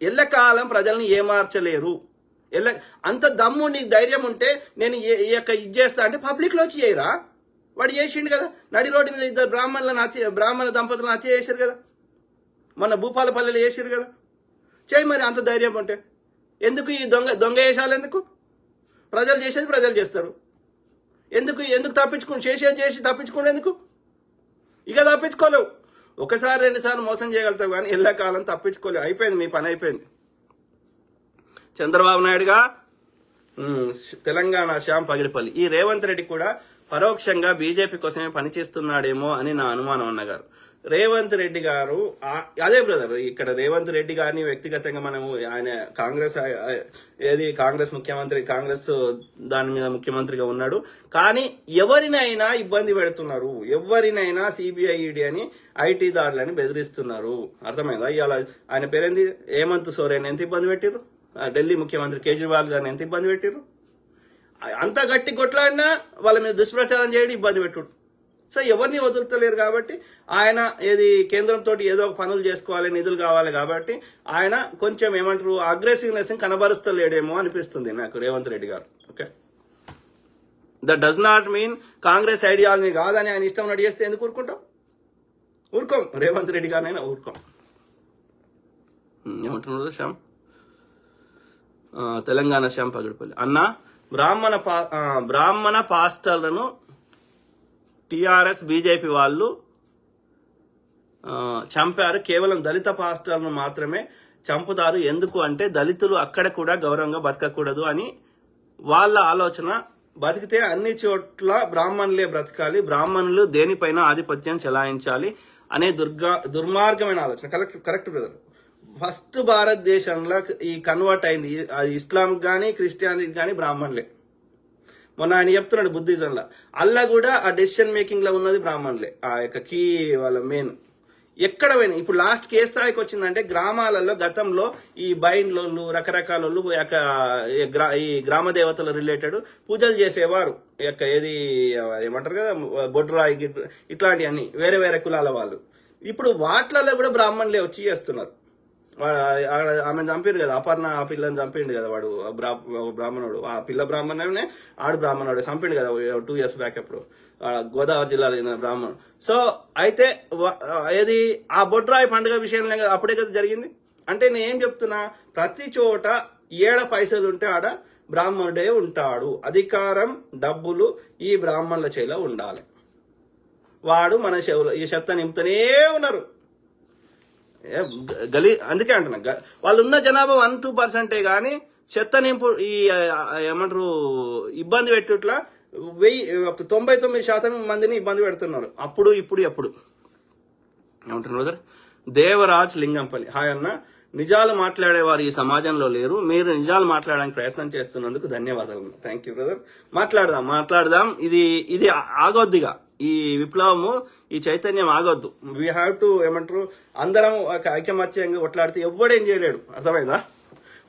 ఎల్లకాలం ప్రజల్ని ఏమార్చలేరు. అంత దమ్ము నీకు ధైర్యం ఉంటే నేను ఇది చేస్తా అంటే పబ్లిక్ లో వచ్చి చేయరా? వాడు చేసిండు కదా. నడి రోడ్డు మీద 2 బ్రాహ్మణ దంపతులను హత్య చేశారు కదా, మొన్న భూపాలపల్లిలో చేశారు కదా. చేయి మరి, అంత ధైర్యం ఉంటే. ఎందుకు ఈ దొంగ వేషాలు? ఎందుకు? ప్రజలు చేసేది ప్రజలు చేస్తారు. ఎందుకు చేసి తప్పించుకోండి ఎందుకు? ఇక తప్పించుకోలేవు. ఒకసారి 2 సార్లు మోసం చేయగలుగుతావు, కానీ ఎల్లకాలం తప్పించుకోలేవు. అయిపోయింది, మీ పని అయిపోయింది. చంద్రబాబు నాయుడుగా తెలంగాణ శ్యామ్ పగిడిపల్లి. ఈ రేవంత్ రెడ్డి కూడా పరోక్షంగా బీజేపీ కోసమే పనిచేస్తున్నాడేమో అని నా అనుమానం అన్నగారు. రేవంత్ రెడ్డి గారు అదే బ్రదర్, ఇక్కడ రేవంత్ రెడ్డి గారిని వ్యక్తిగతంగా మనము ఆయన కాంగ్రెస్ ముఖ్యమంత్రి, కాంగ్రెస్ దాని మీద ముఖ్యమంత్రిగా ఉన్నాడు. కానీ ఎవరినైనా ఇబ్బంది పెడుతున్నారు, ఎవరినైనా సిబిఐ ఈడీ అని ఐటీ దాడులని బెదిరిస్తున్నారు. అర్థమైందా? ఇవాళ ఆయన పేరేంది, హేమంత్ సోరెన్ ఎంత ఇబ్బంది పెట్టిరు, ఢిల్లీ ముఖ్యమంత్రి కేజ్రీవాల్ గారిని ఎంత ఇబ్బంది పెట్టిరు. అంత గట్టి కొట్లాడినా వాళ్ళ మీద దుష్ప్రచారం చేయడం, ఇబ్బంది పెట్టుడు. సో ఎవరిని వదులుతలేరు కాబట్టి ఆయన కేంద్రంతో ఏదో ఒక పనులు చేసుకోవాలి, నిధులు కావాలి కాబట్టి ఆయన కొంచెం ఏమంటారు అగ్రెసివ్నెస్ కనబరుస్తలేడేమో అనిపిస్తుంది నాకు రేవంత్ రెడ్డి గారు. Okay, that does not mean Congress ideology కాదని ఆయన ఇష్టం నడి చేస్తే ఎందుకు ఊరుకోం. రేవంత్ రెడ్డి గారినైనా ఊరుకోం. ఏమంటున్నారు శ్యామ్? తెలంగాణ శ్యామ్ పగిడిపల్లి అన్న, బ్రాహ్మణ పాస్టర్లను టిఆర్ఎస్ బీజేపీ వాళ్ళు చంపారు. కేవలం దళిత పాస్టర్లను మాత్రమే చంపుతారు. ఎందుకు అంటే దళితులు అక్కడ కూడా గౌరవంగా బతకకూడదు అని వాళ్ళ ఆలోచన. బతికితే అన్ని చోట్ల బ్రాహ్మణులే బ్రతకాలి, బ్రాహ్మణులు దేనిపైన ఆధిపత్యం చెలాయించాలి అనే దుర్మార్గమైన ఆలోచన. Correct brother. ఫస్ట్ భారతదేశంలో ఈ కన్వర్ట్ అయింది ఇస్లాం కానీ క్రిస్టియానిటీ కానీ బ్రాహ్మణులే. మొన్న ఆయన చెప్తున్నాడు బుద్ధిజంలో, అల్లా కూడా ఆ డెసిషన్ మేకింగ్ లో ఉన్నది బ్రాహ్మణులే. ఆ యొక్క కీ వాళ్ళ మెయిన్ ఎక్కడ పోయినా. ఇప్పుడు లాస్ట్ ఏ స్థాయికి వచ్చిందంటే గ్రామాలలో గతంలో ఈ బైండ్లోళ్ళు రకరకాల ఈ గ్రామ దేవతల రిలేటెడ్ పూజలు చేసేవారు. ఏమంటారు కదా, బొడ్రాయి ఇట్లాంటివన్నీ వేరే వేరే కులాల వాళ్ళు. ఇప్పుడు వాటిలలో కూడా బ్రాహ్మణులే వచ్చి చేస్తున్నారు. ఆమెను చంపారు కదా, అపర్ణ, ఆ పిల్లని చంపిండు కదా వాడు బ్రాహ్మణుడు. ఆ పిల్ల బ్రాహ్మణునే ఆడు బ్రాహ్మణుడు చంపిండు కదా 2 years బ్యాక్. అప్పుడు గోదావరి జిల్లాలో చెందిన బ్రాహ్మణుడు. సో అయితే ఆ బొడ్రాయి పండుగ విషయంలో కదా అప్పుడే కదా జరిగింది. అంటే నేను ఏం చెప్తున్నా, ప్రతి చోట ఏడ పైసలు ఉంటే ఆడ బ్రాహ్మణుడే ఉంటాడు. అధికారం, డబ్బులు ఈ బ్రాహ్మణుల చేతిలో ఉండాలి. వాడు మన చెవులు ఈ చెత్త నింపుతూనే ఉన్నారు. అందుకే అంటున్నా, వాళ్ళు ఉన్న జనాభా 1-2% కానీ చెత్త నింపు ఈ ఏమంటారు ఇబ్బంది పెట్టుట్లా 99% మందిని ఇబ్బంది పెడుతున్నారు. అప్పుడు ఇప్పుడు ఎప్పుడు ఏమంటున్నారు బ్రదర్? దేవరాజ్ లింగంపల్లి, హాయ్ అన్న. నిజాలు మాట్లాడేవారు ఈ సమాజంలో లేరు, మీరు నిజాలు మాట్లాడడానికి ప్రయత్నం చేస్తున్నందుకు ధన్యవాదాలు. Thank you brother. మాట్లాడదాం. ఇది ఆగొద్దిగా, ఈ విప్లవము, ఈ చైతన్యం ఆగొద్దు. వీ హ్యావ్ టు ఏమంటారు అందరం ఐకమత్యంగా కొట్లాడితే ఎవ్వడేం చేయలేడు. అర్థమైందా?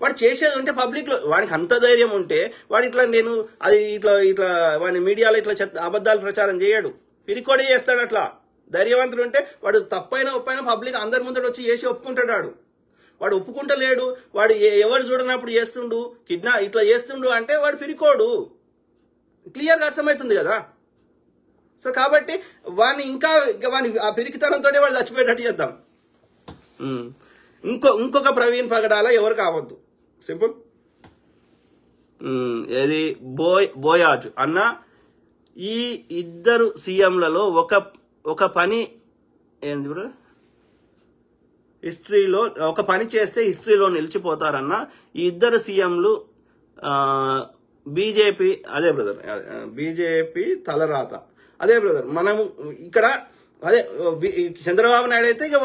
వాడు చేసేది ఉంటే పబ్లిక్ లో వాడికి అంత ధైర్యం ఉంటే వాడు ఇట్లా వాడి మీడియాలో అబద్ధాలు ప్రచారం చేయడు, పిరికోడే చేస్తాడు. అట్లా ధైర్యవంతుడు ఉంటే వాడు తప్పైనా ఒప్పైనా పబ్లిక్ అందరి ముందట వచ్చి చేసి ఒప్పుకుంటాడు. వాడు ఒప్పుకుంటలేడు, వాడు ఎవరు చూడనప్పుడు చేస్తుండు, ఇట్లా చేస్తుండు అంటే వాడు పిరికోడు. క్లియర్గా అర్థమవుతుంది కదా. సో కాబట్టి వాడిని వాని ఆ పిరికితనంతో వాడు చచ్చిపోయేటట్టు చేద్దాం. ఇంకొక ప్రవీణ్ పగడాల ఎవరు కావద్దు. సింపుల్. బోయాజు అన్న, ఈ ఇద్దరు సీఎంలలో ఒక పని ఏంది బ్రో, హిస్టరీలో ఒక పని చేస్తే హిస్టరీలో నిలిచిపోతారన్న. ఈ ఇద్దరు సీఎంలు బీజేపీ, అదే బ్రదర్, బీజేపీ తలరాత. అదే బ్రదర్, మనము ఇక్కడ చంద్రబాబు నాయుడు అయితే ఇక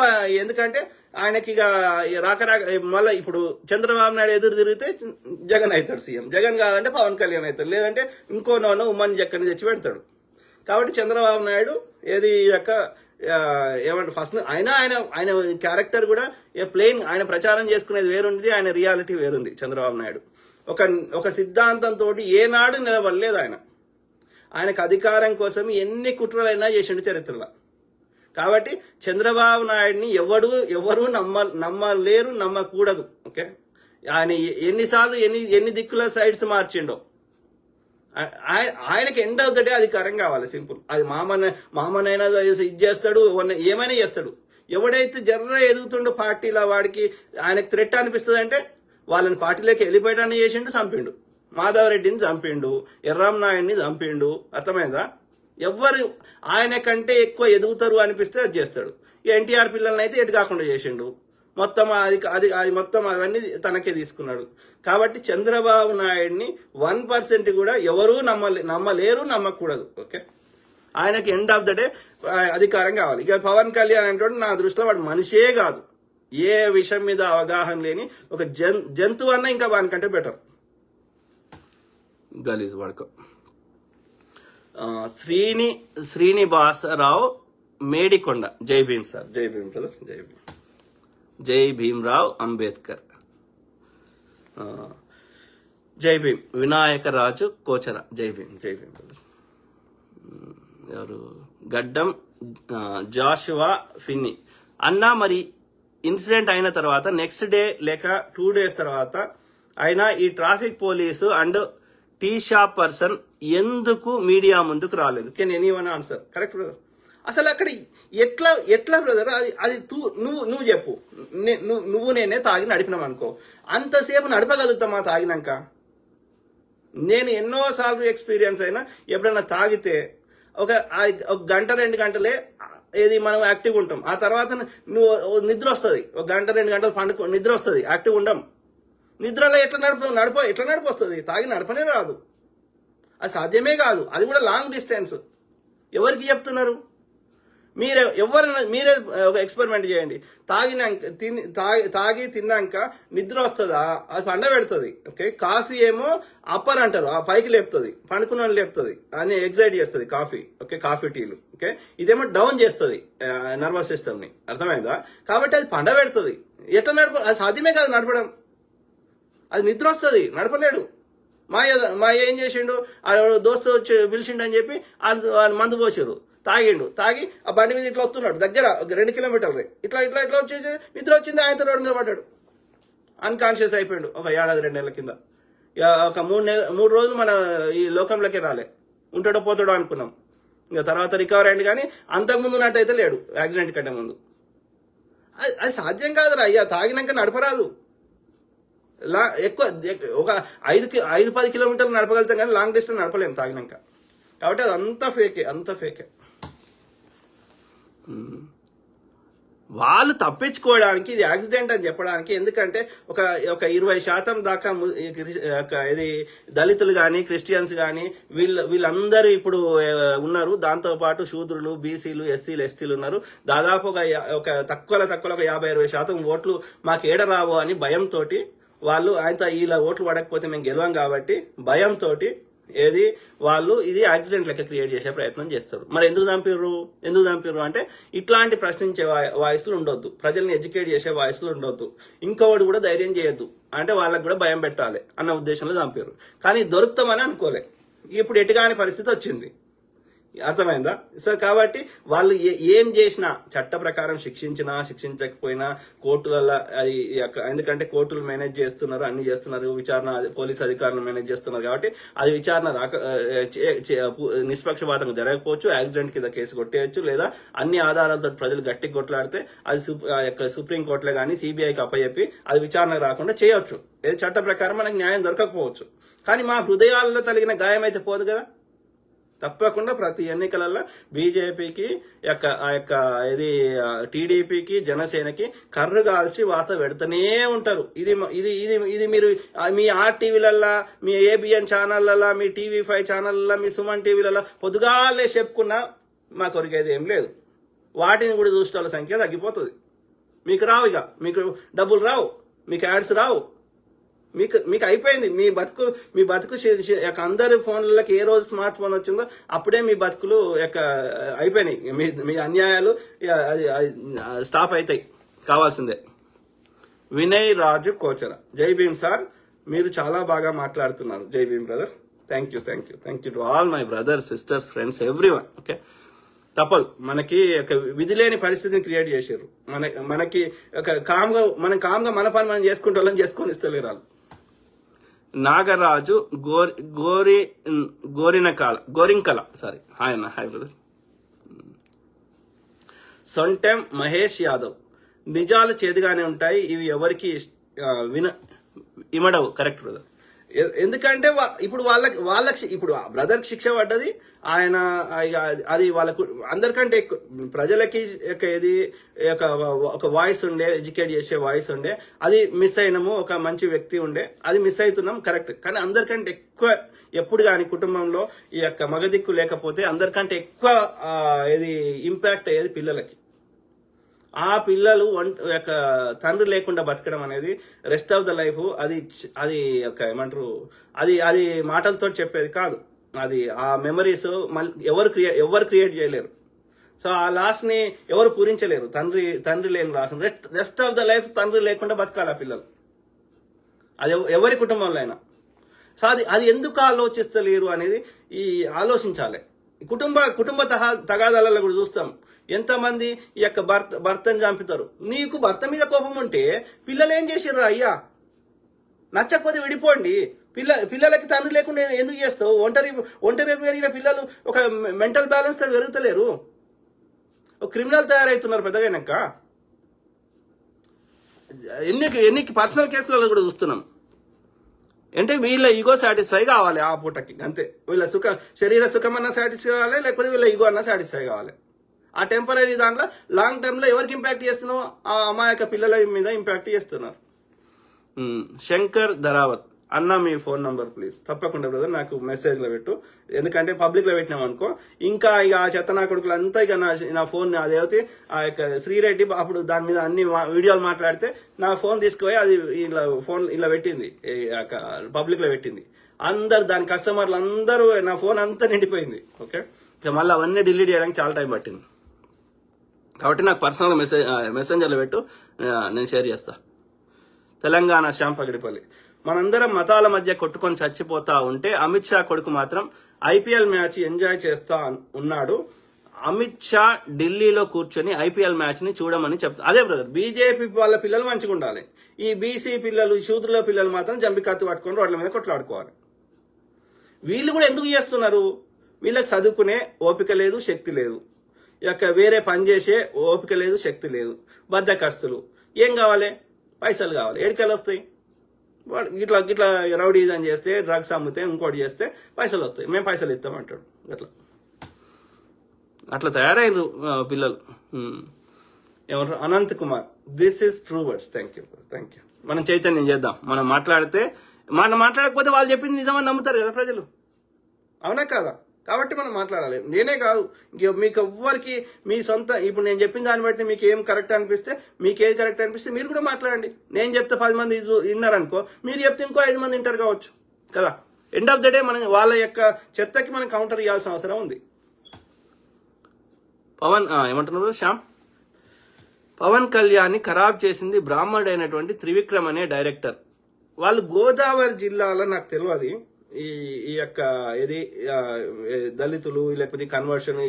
ఎందుకంటే ఆయనకి ఇక రాక మళ్ళీ ఇప్పుడు చంద్రబాబు నాయుడు ఎదురు తిరిగితే జగన్ అవుతాడు సీఎం. జగన్ కాదంటే పవన్ కళ్యాణ్ అవుతాడు, లేదంటే ఇంకో ఉమ్మని జక్కని తెచ్చి పెడతాడు. కాబట్టి చంద్రబాబు నాయుడు ఏది యొక్క ఏమంటే ఫస్ట్ ఆయన ఆయన ఆయన క్యారెక్టర్ కూడా ప్లెయిన్, ఆయన ప్రచారం చేసుకునేది వేరుంది, ఆయన రియాలిటీ వేరుంది. చంద్రబాబు నాయుడు ఒక సిద్ధాంతంతో ఏనాడు నిలబడలేదు. ఆయనకు అధికారం కోసం ఎన్ని కుట్రలైనా చేసిండు చరిత్రలో. కాబట్టి చంద్రబాబు నాయుడిని ఎవరు నమ్మలేరు, నమ్మకూడదు. ఓకే, ఆయన ఎన్నిసార్లు ఎన్ని దిక్కుల సైడ్స్ మార్చిండో. ఆయనకి ఎండ్ అవుతాడే అధికారం కావాలి, సింపుల్. అది మామనైనా ఇది చేస్తాడు, ఏమైనా చేస్తాడు. ఎవడైతే జర్ర ఎదుగుతుండో పార్టీలో వాడికి ఆయనకు థ్రెట్ అనిపిస్తుంది అంటే వాళ్ళని పార్టీలోకి వెళ్ళిపోయడాన్ని చేసిండు, చంపిండు. మాధవరెడ్డిని చంపిండు, ఎర్రం నాయుడిని చంపిండు. అర్థమైందా? ఎవరు ఆయన కంటే ఎక్కువ ఎదుగుతారు అనిపిస్తే అది చేస్తాడు. ఎన్టీఆర్ పిల్లల్ని అయితే ఎటు కాకుండా చేసిండు. మొత్తం అది మొత్తం అవన్నీ తనకే తీసుకున్నాడు. కాబట్టి చంద్రబాబు నాయుడిని 1% కూడా ఎవరూ నమ్మలేరు, నమ్మకూడదు. ఓకే, ఆయనకి ఎండ్ ఆఫ్ ద డే అధికారం కావాలి. ఇక పవన్ కళ్యాణ్ అంటే నా దృష్టిలో వాడు మనిషే కాదు, ఏ విషయం మీద అవగాహన లేని ఒక జంతువు అన్న ఇంకా వానికంటే బెటర్. గలీజ్ వాడుకో. శ్రీనివాసరావు మేడికొండ, జై భీమ్ సార్, జై భీమ్ బ్రదర్, జై భీమ్. జై భీమ్రావ్ అంబేద్కర్, జై భీమ్. వినాయకరాజు కోచర, జై భీమ్, జై భీమ్ బ్రదర్. ఎవరు? గడ్డం జాషువా ఫిన్ని అన్న. మరి ఇన్సిడెంట్ అయిన తర్వాత నెక్స్ట్ డే లేక 2 days తర్వాత అయినా ఈ traffic police and tea shop person ఎందుకు మీడియా ముందుకు రాలేదు? Can anyone answer? Correct brother. అసలు అక్కడ ఎట్లా బ్రదర్? అది నువ్వు చెప్పు. నువ్వు నేనే తాగి నడిపినాం అనుకో, అంతసేపు నడపగలుగుతామా తాగినాక? నేను ఎన్నోసార్లు ఎక్స్పీరియన్స్ అయినా, ఎప్పుడైనా తాగితే ఒక గంట 2 గంటలే ఏది మనం యాక్టివ్ ఉంటాం. ఆ తర్వాత నువ్వు నిద్ర వస్తుంది, 1 గంట 2 గంటలు పండుకో, నిద్ర వస్తుంది, యాక్టివ్ ఉండం. నిద్రలో ఎట్లా నడిపొస్తుంది? తాగి నడపనే రాదు, అది సాధ్యమే కాదు. అది కూడా లాంగ్ డిస్టెన్స్. ఎవరికి చెప్తున్నారు? మీరే ఒక ఎక్స్పెరిమెంట్ చేయండి. తాగి తిన్నాక నిద్ర వస్తుందా? అది పండబెడుతుంది. ఓకే, కాఫీ ఏమో అప్పర్ అంటారు, ఆ పైకి లేపుతుంది, పండుకున్న లేపుతుంది, అని ఎగ్జైట్ చేస్తుంది కాఫీ. ఓకే, కాఫీ టీలు. ఓకే, ఇదేమో డౌన్ చేస్తుంది నర్వస్ సిస్టమ్ ని. అర్థమైందా? కాబట్టి అది పండబెడుతుంది. ఎట్లా అది సాధ్యమే కాదు నడపడం. అది నిద్ర వస్తుంది, నడపలేడు. మా ఏం చేసిండు, దోస్తు వచ్చి పిలిచిండు అని చెప్పి మందు పోసారు, తాగి ఆ బండి మీద ఇట్లా వస్తున్నాడు, దగ్గర 2 కిలోమీటర్లు ఇట్లా వచ్చి నిద్ర వచ్చింది, ఆయనతో రోడ్డు మీద పడ్డాడు, అన్కాన్షియస్ అయిపోయాడు. ఒక 1-2 నెలల కింద. ఒక 3 రోజులు మన ఈ లోకంలోకి రాలే, ఉంటాడో పోతాడో అనుకున్నాం. ఇంకా తర్వాత రికవర్ అయ్యింది, కానీ అంతకుముందు నట్టయితే లేడు, యాక్సిడెంట్ కంటే ముందు. అది సాధ్యం కాదురా అయ్యా, తాగినాక నడపరాదు. ఎక్కువ ఒక 5-10 కిలోమీటర్లు నడపగలుగుతాం, కానీ లాంగ్ డిస్టెన్స్ నడపలేము తాగినాక. కాబట్టి అది అంత ఫేకే. వాళ్ళు తప్పించుకోవడానికి ఇది యాక్సిడెంట్ అని చెప్పడానికి. ఎందుకంటే ఒక 20% దాకా ఇది దళితులు కానీ క్రిస్టియన్స్ కానీ వీళ్ళందరూ ఇప్పుడు ఉన్నారు. దాంతో పాటు శూద్రులు, బీసీలు, ఎస్సీలు, ఎస్టీలు ఉన్నారు. దాదాపు ఒక తక్కువ ఒక 50-60% ఓట్లు మాకు ఏడరావు అని భయంతో వాళ్ళు ఇలా ఓట్లు పడకపోతే మేము గెలవం కాబట్టి భయంతో వాళ్ళు ఇది యాక్సిడెంట్ లెక్క క్రియేట్ చేసే ప్రయత్నం చేస్తారు. మరి ఎందుకు చంపిర్రు అంటే ఇట్లాంటి ప్రశ్నించే వాయిస్లు ఉండొద్దు, ప్రజల్ని ఎడ్యుకేట్ చేసే వాయిస్లు ఉండొద్దు, ఇంకోటి కూడా ధైర్యం చేయొద్దు అంటే వాళ్ళకు కూడా భయం పెట్టాలి అన్న ఉద్దేశంలో చంపారు. కానీ దొరుకుతామని అనుకోలే. ఇప్పుడు ఎటుగాని పరిస్థితి వచ్చింది. అర్థమైందా? సో కాబట్టి వాళ్ళు ఏం చేసినా చట్ట ప్రకారం శిక్షించకపోయినా కోర్టులలో అది, ఎందుకంటే కోర్టులు మేనేజ్ చేస్తున్నారు, అన్ని చేస్తున్నారు, విచారణ పోలీస్ అధికారులు మేనేజ్ చేస్తున్నారు. కాబట్టి అది విచారణ నిష్పక్షపాతంగా జరగకపోవచ్చు, యాక్సిడెంట్ కింద కేసు కొట్టేయచ్చు, లేదా అన్ని ఆధారాలతో ప్రజలు గట్టిగా కొట్లాడితే అది సుప్రీంకోర్టులో కానీ సిబిఐకి అప్పచెప్పి అది విచారణ రాకుండా చేయవచ్చు. చట్ట ప్రకారం మనకు న్యాయం దొరకకపోవచ్చు. కానీ మా హృదయాల్లో తగిలిన గాయం అయితే పోదు కదా. తప్పకుండా ప్రతి ఎన్నికలలో బీజేపీకి ఇది టీడీపీకి జనసేనకి కర్రు కాల్చి వాత పెడుతూనే ఉంటారు. ఇది మీరు మీ ఆర్టీవీలల్లా, మీ ఏబిఎన్ ఛానళ్లలో, మీ TV5 ఛానళ్లలో, మీ సుమన్ టీవీలలో పొద్దుగాలే చెప్పుకున్నా మా కొరికేది ఏం లేదు. వాటిని కూడా చూసే వాళ్ళ సంఖ్య తగ్గిపోతుంది. మీకు రావు, ఇక మీకు డబ్బులు రావు, మీకు యాడ్స్ రావు, మీకు అయిపోయింది మీ బతుకు అందరి ఫోన్లకి ఏ రోజు స్మార్ట్ ఫోన్ వచ్చిందో అప్పుడే మీ బతుకులు అయిపోయినాయి. మీ అన్యాయాలు స్టాప్ అవుతాయి, కావాల్సిందే. వినయ్ రాజు కోచర, జై భీమ్ సార్, మీరు చాలా బాగా మాట్లాడుతున్నారు. Jai Bhim brother, thank you to all my brothers, sisters, friends, everyone. Okay, తప్పదు, మనకి ఒక విధి లేని పరిస్థితిని క్రియేట్ చేశారు. మనకి ఒక కామ్గా మన పని మనం చేసుకుంటే వాళ్ళని చేసుకొని ఇస్తలేరు వాళ్ళు. నాగరాజు గోరింకల సారీ, హాయ్ అన్న, హాయ్ బ్రదర్. సొంటెం మహేష్ యాదవ్, నిజాలు చేదుగానే ఉంటాయి, ఇవి ఎవరికి ఇమడవు. Correct brother. ఎందుకంటే ఇప్పుడు వాళ్ళకి ఇప్పుడు బ్రదర్కి శిక్ష పడ్డది, ఆయన అది వాళ్ళకు అందరికంటే ఎక్కువ ప్రజలకి ఏది ఒక వాయిస్ ఉండే, ఎడ్యుకేట్ చేసే వాయిస్ ఉండే, అది మిస్ అయినాము. ఒక మంచి వ్యక్తి ఉండే, అది మిస్ అవుతున్నాం, కరెక్ట్. కానీ అందరికంటే ఎక్కువ ఎప్పుడు కానీ కుటుంబంలో ఈ మగదిక్కు లేకపోతే అందరికంటే ఎక్కువ ఇది ఇంపాక్ట్ అయ్యేది పిల్లలకి. ఆ పిల్లలు తండ్రి లేకుండా బతకడం అనేది రెస్ట్ ఆఫ్ ద లైఫ్, అది ఏమంటారు, అది మాటలతో చెప్పేది కాదు. అది ఆ మెమరీస్ ఎవరు క్రియేట్ చేయలేరు. సో ఆ లాస్ ని ఎవరు పూరించలేరు. తండ్రి లేని loss, rest of the life తండ్రి లేకుండా బతకాలి ఆ పిల్లలు, అది ఎవరి కుటుంబంలో అయినా. సో అది ఎందుకు ఆలోచిస్తలేరు అనేది ఆలోచించాలి. కుటుంబ తగాదాలలో కూడా చూస్తాం, ఎంతమంది భర్తను చంపుతారు. నీకు భర్త మీద కోపం ఉంటే పిల్లలు ఏం చేసారు? అయ్యా నచ్చకపోతే విడిపోండి. పిల్లలకి తండ్రి లేకుండా ఎందుకు చేస్తావు? ఒంటరి పెరిగిన పిల్లలు ఒక మెంటల్ బ్యాలెన్స్ తో పెరుగుతలేరు, ఒక క్రిమినల్ తయారవుతున్నారు పెద్దగైనాక. ఎన్ని పర్సనల్ కేసులలో కూడా చూస్తున్నాం. అంటే వీళ్ళ ఈగో సాటిస్ఫై కావాలి ఆ పూటకి, అంతే. వీళ్ళ శరీర సుఖం అన్నా సాటిస్ఫై కావాలి, లేకపోతే వీళ్ళ ఈగో అన్నా సాటిస్ఫై కావాలి. ఆ టెంపరీ దాంట్లో లాంగ్ టర్మ్ లో ఎవరికి ఇంపాక్ట్ చేస్తున్నావు? ఆ అమాయక పిల్లల మీద ఇంపాక్ట్ చేస్తున్నారు. శంకర్ ధరావత్ అన్న, మీ ఫోన్ నంబర్ ప్లీజ్. తప్పకుండా బ్రదర్, నాకు మెసేజ్ లో పెట్టు. ఎందుకంటే పబ్లిక్ లో పెట్టినాం అనుకో, ఇంకా ఇక ఆ చెత్త నా కొడుకులు అంతా ఇక నా ఫోన్ అదేవితే ఆ శ్రీరెడ్డి అప్పుడు దాని మీద అన్ని వీడియోలు మాట్లాడితే నా ఫోన్ తీసుకుపోయి అది ఇలా పెట్టింది, పబ్లిక్ లో పెట్టింది. దాని కస్టమర్లు అందరూ నా ఫోన్ అంతా నిండిపోయింది. ఓకే, ఇక మళ్ళీ అవన్నీ డిలీట్ చేయడానికి చాలా టైం పట్టింది. కాబట్టి నాకు పర్సనల్ మెసెంజర్లో పెట్టు, నేను షేర్ చేస్తా. తెలంగాణ శ్యామ్ పగిడిపల్లి, మనందరం మతాల మధ్య కొట్టుకొని చచ్చిపోతా ఉంటే అమిత్ షా కొడుకు మాత్రం ఐపీఎల్ మ్యాచ్ ఎంజాయ్ చేస్తా ఉన్నాడు. అమిత్ షా ఢిల్లీలో కూర్చొని ఐపీఎల్ మ్యాచ్ ని చూడమని చెప్తా. అదే బ్రదర్, బీజేపీ వాళ్ళ పిల్లలు మంచిగా ఉండాలి, ఈ బీసీ పిల్లలు, శూద్రుల పిల్లలు మాత్రం జంపి కత్తి పట్టుకొని రోడ్ల మీద కొట్లాడుకోవాలి. వీళ్ళు కూడా ఎందుకు చేస్తున్నారు? వీళ్ళకి చదువుకునే ఓపిక లేదు, శక్తి లేదు, వేరే పని చేసే ఓపిక లేదు, శక్తి లేదు, బద్దకస్తులు. ఏం కావాలి? పైసలు కావాలి. ఏడికెళ్ళి వస్తాయి? ఇట్లా రౌడీజం చేస్తే, డ్రగ్స్ అమ్మితే, ఇంకోటి చేస్తే పైసలు వస్తాయి. మేము పైసలు ఇస్తామంటాడు. అట్లా తయారైనరు పిల్లలు. ఏమంటారు? Anant Kumar, this is true words. Thank you. మనం చైతన్యం చేద్దాం. మనం మాట్లాడకపోతే వాళ్ళు చెప్పింది నిజమని నమ్ముతారు కదా ప్రజలు, అవునా కాదా? కాబట్టి మనం మాట్లాడాలి. నేనే కాదు, మీకు ఎవ్వరికి మీ సొంత, ఇప్పుడు నేను చెప్పిన దాన్ని బట్టి మీకు ఏం కరెక్ట్ అనిపిస్తే, మీకు ఏది కరెక్ట్ అనిపిస్తే మీరు కూడా మాట్లాడండి. నేను చెప్తే 10 మంది విన్నారనుకో, మీరు చెప్తే ఇంకో 5 మంది వింటారు కావచ్చు కదా. ఎండ్ ఆఫ్ ద డే మనం వాళ్ళ చెత్తకి మనం కౌంటర్ ఇవ్వాల్సిన అవసరం ఉంది. ఏమంటున్నారు శ్యామ్? పవన్ కళ్యాణ్ ఖరాబ్ చేసింది బ్రాహ్మణుడైనటువంటి త్రివిక్రమ్ అనే డైరెక్టర్. వాళ్ళు గోదావరి జిల్లాలో, నాకు తెలియదు ఈ ఇది దళితులు లేకపోతే కన్వర్షన్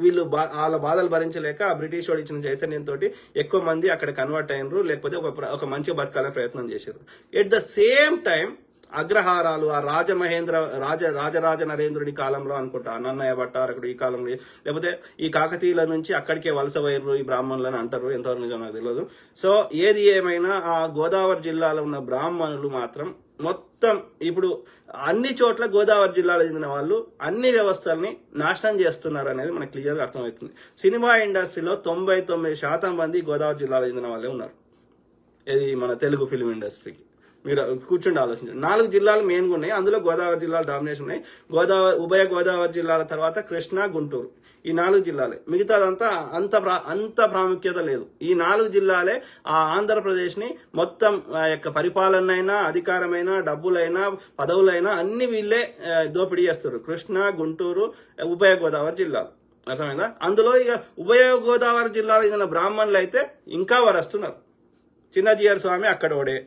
వీళ్ళు వాళ్ళ బాధలు భరించలేక ఆ బ్రిటిష్ వాడు ఇచ్చిన చైతన్యంతో ఎక్కువ మంది అక్కడ కన్వర్ట్ అయినరు, లేకపోతే ఒక మంచి బతకాలనే ప్రయత్నం చేశారు. ఎట్ ద సేమ్ టైం అగ్రహారాలు, ఆ రాజరాజ నరేంద్రుడి కాలంలో అనుకుంటా, నన్నయ్య భట్టారకుడు ఈ కాలంలో, లేకపోతే ఈ కాకతీయుల నుంచి అక్కడికే వలస వైర్రు ఈ బ్రాహ్మణులని అంటారు, ఎంతవరకు నిజం నాకు తెలియదు. సో ఏది ఏమైనా ఆ గోదావరి జిల్లాలో ఉన్న బ్రాహ్మణులు మాత్రం మొత్తం ఇప్పుడు అన్ని చోట్ల గోదావరి జిల్లాలో చెందిన వాళ్ళు అన్ని వ్యవస్థల్ని నాశనం చేస్తున్నారు అనేది మనకు క్లియర్గా అర్థమవుతుంది. సినిమా ఇండస్ట్రీలో 99% మంది గోదావరి జిల్లాలో చెందిన వాళ్ళే ఉన్నారు. ఇది మన తెలుగు ఫిల్మ్ ఇండస్ట్రీకి. మీరు కూర్చుండి ఆలోచించండి. 4 జిల్లాలు మెయిన్గా ఉన్నాయి, అందులో గోదావరి జిల్లాలు డామినేషన్ ఉన్నాయి. ఉభయ గోదావరి జిల్లాల తర్వాత కృష్ణా, గుంటూరు, ఈ 4 జిల్లాలే. మిగతాదంతా అంత ప్రాముఖ్యత లేదు. ఈ 4 జిల్లాలే ఆ ఆంధ్రప్రదేశ్ని మొత్తం ఆ యొక్క పరిపాలన అయినా, అధికారమైనా, డబ్బులైనా, పదవులైనా అన్ని వీళ్ళే దోపిడీ చేస్తారు. కృష్ణా, గుంటూరు, ఉభయ గోదావరి జిల్లాలు. అర్థమైందా? అందులో ఇక ఉభయ గోదావరి జిల్లాలో ఇక బ్రాహ్మణులు అయితే ఇంకా వరస్తున్నారు. చిన్నజీఆర్ స్వామి అక్కడోడే.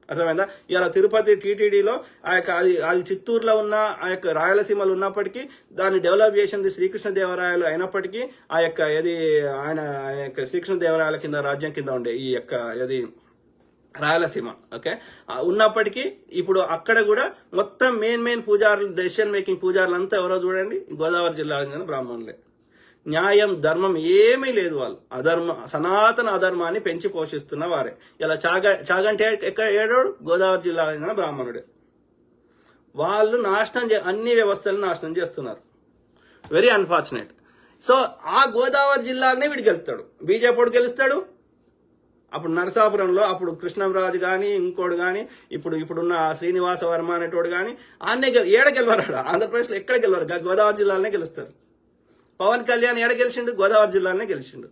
అర్థమైందా? ఇలా తిరుపతి టీటీడీలో ఆ యొక్క అది చిత్తూరులో ఉన్న ఆ యొక్క రాయలసీమలు ఉన్నప్పటికీ దాన్ని డెవలప్ చేసింది శ్రీకృష్ణదేవరాయలు అయినప్పటికీ ఆ యొక్క ఆయన యొక్క శ్రీకృష్ణదేవరాయల కింద రాజ్యం కింద ఉండే ఈ యొక్క రాయలసీమ. ఓకే, ఉన్నప్పటికీ ఇప్పుడు అక్కడ కూడా మొత్తం మెయిన్ పూజారులు, డెసిషన్ మేకింగ్ పూజారులు అంతా ఎవరో చూడండి గోదావరి జిల్లాలో చెందిన బ్రాహ్మణులే. న్యాయం, ధర్మం ఏమీ లేదు. వాళ్ళు సనాతన అధర్మాన్ని పెంచి పోషిస్తున్న వారే. ఇలా చాగంటే ఏడోడు గోదావరి జిల్లాలో చెందిన బ్రాహ్మణుడే. వాళ్ళు అన్ని వ్యవస్థలను నాశనం చేస్తున్నారు. Very unfortunate. సో ఆ గోదావరి జిల్లాలనే వీడు గెలుస్తాడు. బీజేపీ గెలుస్తాడు. అప్పుడు నరసాపురంలో అప్పుడు కృష్ణంరాజు కానీ ఇంకోడు కానీ ఇప్పుడున్న శ్రీనివాస వర్మ అనేటోడు కానీ ఏడ గెలవరాడు. ఆంధ్రప్రదేశ్లో ఎక్కడ గెలవరు, గోదావరి జిల్లాలనే గెలుస్తారు. పవన్ కళ్యాణ్ ఏడ గెలిచిండు? గోదావరి జిల్లాలోనే గెలిచిండు.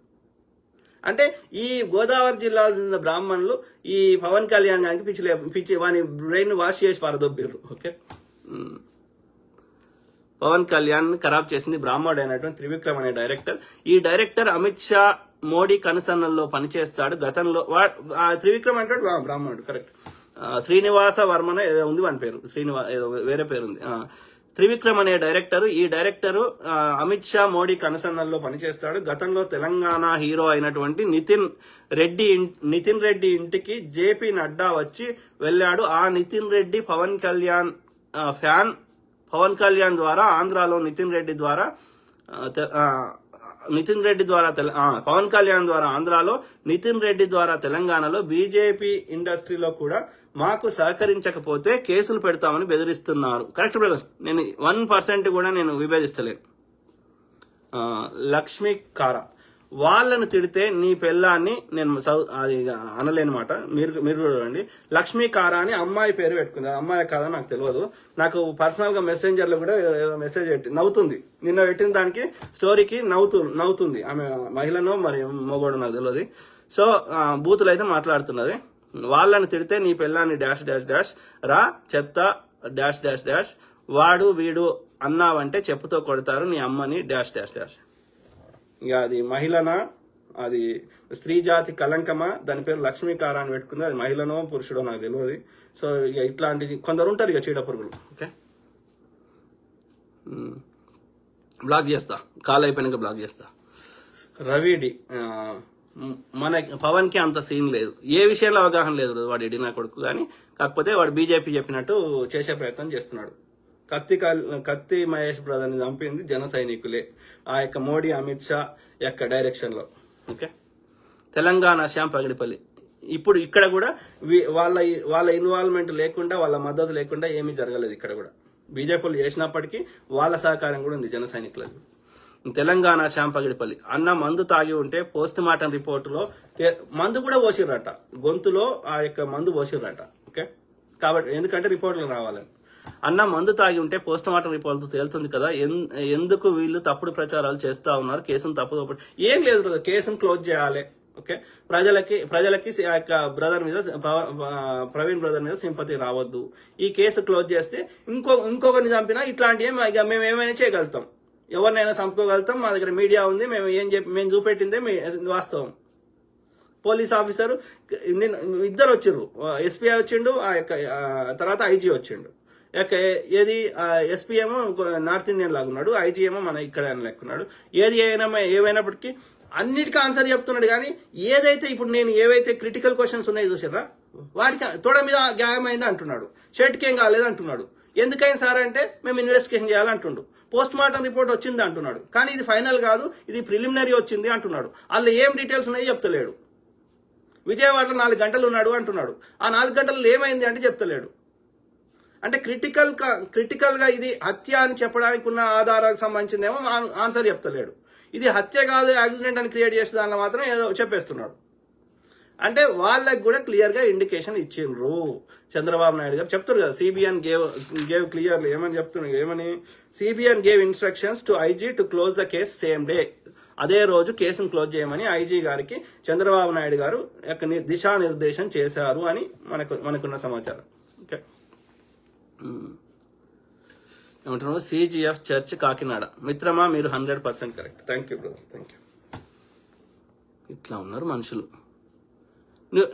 అంటే ఈ గోదావరి జిల్లాలో ఉన్న బ్రాహ్మణులు ఈ పవన్ కళ్యాణ్ గారికి పిచ్చి వాని బ్రెయిన్ వాష్ చేసి పారదొబ్బిర్రు. ఓకే, పవన్ కళ్యాణ్ ఖరాబ్ చేసింది బ్రాహ్మణుడు అయినటువంటి త్రివిక్రమ్ అనే డైరెక్టర్. ఈ డైరెక్టర్ అమిత్ షా, మోడీ కనుసన్నల్లో పనిచేస్తాడు. గతంలో త్రివిక్రమ్ అంటే బ్రాహ్మణుడు, కరెక్ట్. శ్రీనివాస వర్మన ఏదో ఉంది వాని పేరు, ఏదో వేరే పేరు ఉంది. త్రివిక్రమ్ అనే డైరెక్టర్. ఈ డైరెక్టర్ అమిత్ షా, మోడీ కనుసన్నల్లో పనిచేస్తాడు. గతంలో తెలంగాణ హీరో అయినటువంటి నితిన్ రెడ్డి ఇంటికి జేపీ నడ్డా వచ్చి వెళ్ళాడు. ఆ నితిన్ రెడ్డి పవన్ కళ్యాణ్ ఫ్యాన్. పవన్ కళ్యాణ్ ద్వారా ఆంధ్రాలో పవన్ కళ్యాణ్ ద్వారా ఆంధ్రాలో, నితిన్ రెడ్డి ద్వారా తెలంగాణలో బీజేపీ ఇండస్ట్రీలో కూడా మాకు సహకరించకపోతే కేసులు పెడతామని బెదిరిస్తున్నారు. కరెక్ట్ బ్రదర్, నేను 1% కూడా నేను విభేదిస్తలేను. లక్ష్మీ కారా, వాళ్ళను తిడితే నీ పెళ్ళాన్ని నేను అది అనలేనమాట. మీరు చూడండి, లక్ష్మీ కారా అని అమ్మాయి పేరు పెట్టుకుంది. అమ్మాయి కాదా నాకు తెలియదు. నాకు పర్సనల్ గా మెసెంజర్ లో కూడా ఏదో మెసేజ్ పెట్టి నవ్వుతుంది. నిన్న పెట్టిన దానికి స్టోరీకి నవ్వుతుంది. ఆమె మహిళనో మరి మొగోడు నాకు తెలియదు. సో బూతులు అయితే మాట్లాడుతున్నది. వాళ్ళని తిడితే నీ పెళ్ళాన్ని డాష్ రా చెత్త డాష్ వాడు వీడు అన్నావంటే చెప్పుతో కొడతారు నీ అమ్మని డాష్. ఇక అది మహిళనా, అది స్త్రీ జాతి కలంకమా, దాని పేరు లక్ష్మీకారా అని పెట్టుకుంది. అది మహిళనో పురుషుడో నాకు తెలియదు. సో ఇక ఇట్లాంటి కొందరు ఉంటారు ఇక చీడ పురుగులు. ఓకే, బ్లాక్ చేస్తా, కాల్ అయిపోయినాక బ్లాక్ చేస్తా. రవిడి, మన పవన్ కి అంత సీన్ లేదు, ఏ విషయంలో అవగాహన లేదు వాడు ఎడినా కొడుకు. కానీ కాకపోతే వాడు బీజేపీ చెప్పినట్టు చేసే ప్రయత్నం చేస్తున్నాడు. కత్తి మహేష్ బ్రదర్ ని చంపింది జన సైనికులే, ఆ యొక్క మోడీ, అమిత్ షా యొక్క డైరెక్షన్ లో. ఓకే, తెలంగాణ శ్యామ్ పగిడిపల్లి. ఇప్పుడు ఇక్కడ కూడా వాళ్ళ ఇన్వాల్వ్మెంట్ లేకుండా, వాళ్ళ మద్దతు లేకుండా ఏమీ జరగలేదు. ఇక్కడ కూడా బీజేపీలు చేసినప్పటికీ వాళ్ళ సహకారం కూడా ఉంది జన సైనికులది. తెలంగాణ శ్యామ్ పగిడిపల్లి, అన్న మందు తాగి ఉంటే పోస్ట్ మార్టం రిపోర్టులో మందు కూడా పోసిర్రట, గొంతులో ఆ యొక్క మందు పోసిర్రట. ఓకే, కాబట్టి ఎందుకంటే రిపోర్టులు రావాలని. అన్న మందు తాగి ఉంటే పోస్ట్ మార్టం రిపోర్టులతో తేలుతుంది కదా, ఎందుకు వీళ్ళు తప్పుడు ప్రచారాలు చేస్తా ఉన్నారు, కేసును తప్పు ఏం లేదు బ్రదర్, కేసును క్లోజ్ చేయాలి. ఓకే, ప్రజలకి ఆ యొక్క బ్రదర్ మీద, ప్రవీణ్ బ్రదర్ మీద సింపతి రావద్దు. ఈ కేసు క్లోజ్ చేస్తే ఇంకొకరిని చంపినా ఇట్లాంటివి మేము ఏమైనా చేయగలుగుతాం, ఎవరినైనా చంపుకోగలుగుతాం. మా దగ్గర మీడియా ఉంది, మేము చూపెట్టిందే వాస్తవం. పోలీస్ ఆఫీసర్ ఇద్దరు వచ్చిర్రు, ఎస్పీఐ వచ్చిండు, ఆ యొక్క తర్వాత ఐజీ వచ్చిండు. ఏది ఎస్పీ ఏమో నార్త్ ఇండియన్ లాగా ఉన్నాడు, ఐజీ ఏమో మన ఇక్కడ లెక్కున్నాడు. ఏమైనప్పటికీ అన్నిటికీ ఆన్సర్ చెప్తున్నాడు. కానీ ఏదైతే ఇప్పుడు నేను ఏవైతే క్రిటికల్ క్వశ్చన్స్ ఉన్నాయో చూసారా, వాటికి తోడ మీద గాయమైంది అంటున్నాడు, షర్ట్కి ఏం కాలేదు అంటున్నాడు. ఎందుకైనా సార్ అంటే మేము ఇన్వెస్టిగేషన్ చేయాలంటుండు. పోస్ట్ మార్టం రిపోర్ట్ వచ్చింది అంటున్నాడు, కానీ ఇది ఫైనల్ కాదు, ఇది ప్రిలిమినరీ వచ్చింది అంటున్నాడు. అందులో ఏం డీటెయిల్స్ ఉన్నాయో చెప్తలేడు. విజయవాడలో 4 గంటలు ఉన్నాడు అంటున్నాడు, ఆ 4 గంటల్లో ఏమైంది అంటే చెప్తలేడు. అంటే క్రిటికల్ గా ఇది హత్య అని చెప్పడానికి ఉన్న ఆధారాలకు సంబంధించిందేమో ఆన్సర్ చెప్తలేడు. ఇది హత్య కాదు, యాక్సిడెంట్ అని క్రియేట్ చేసే దానిలో మాత్రం ఏదో చెప్పేస్తున్నాడు. అంటే వాళ్ళకి కూడా క్లియర్ గా ఇండికేషన్ ఇచ్చిండ్రు. చంద్రబాబు నాయుడు గారు చెప్తారు కదా, సిబిఎన్ గేవ్ క్లియర్లీ ఏమని చెప్తున్నారు, ఏమని CBN gave instructions to IG to close the case same day. అదే రోజు కేసును క్లోజ్ చేయమని ఐజీ గారికి చంద్రబాబు నాయుడు గారు దిశానిర్దేశం చేశారు అని మనకున్న సమాచారం. ఓకే, ఏమంటున్నారు, సిజిఎఫ్ చర్చ్ కాకినాడ. మిత్రమా మీరు 100% correct. Thank you brother, thank you. ఇట్లా ఉన్నారు మనుషులు.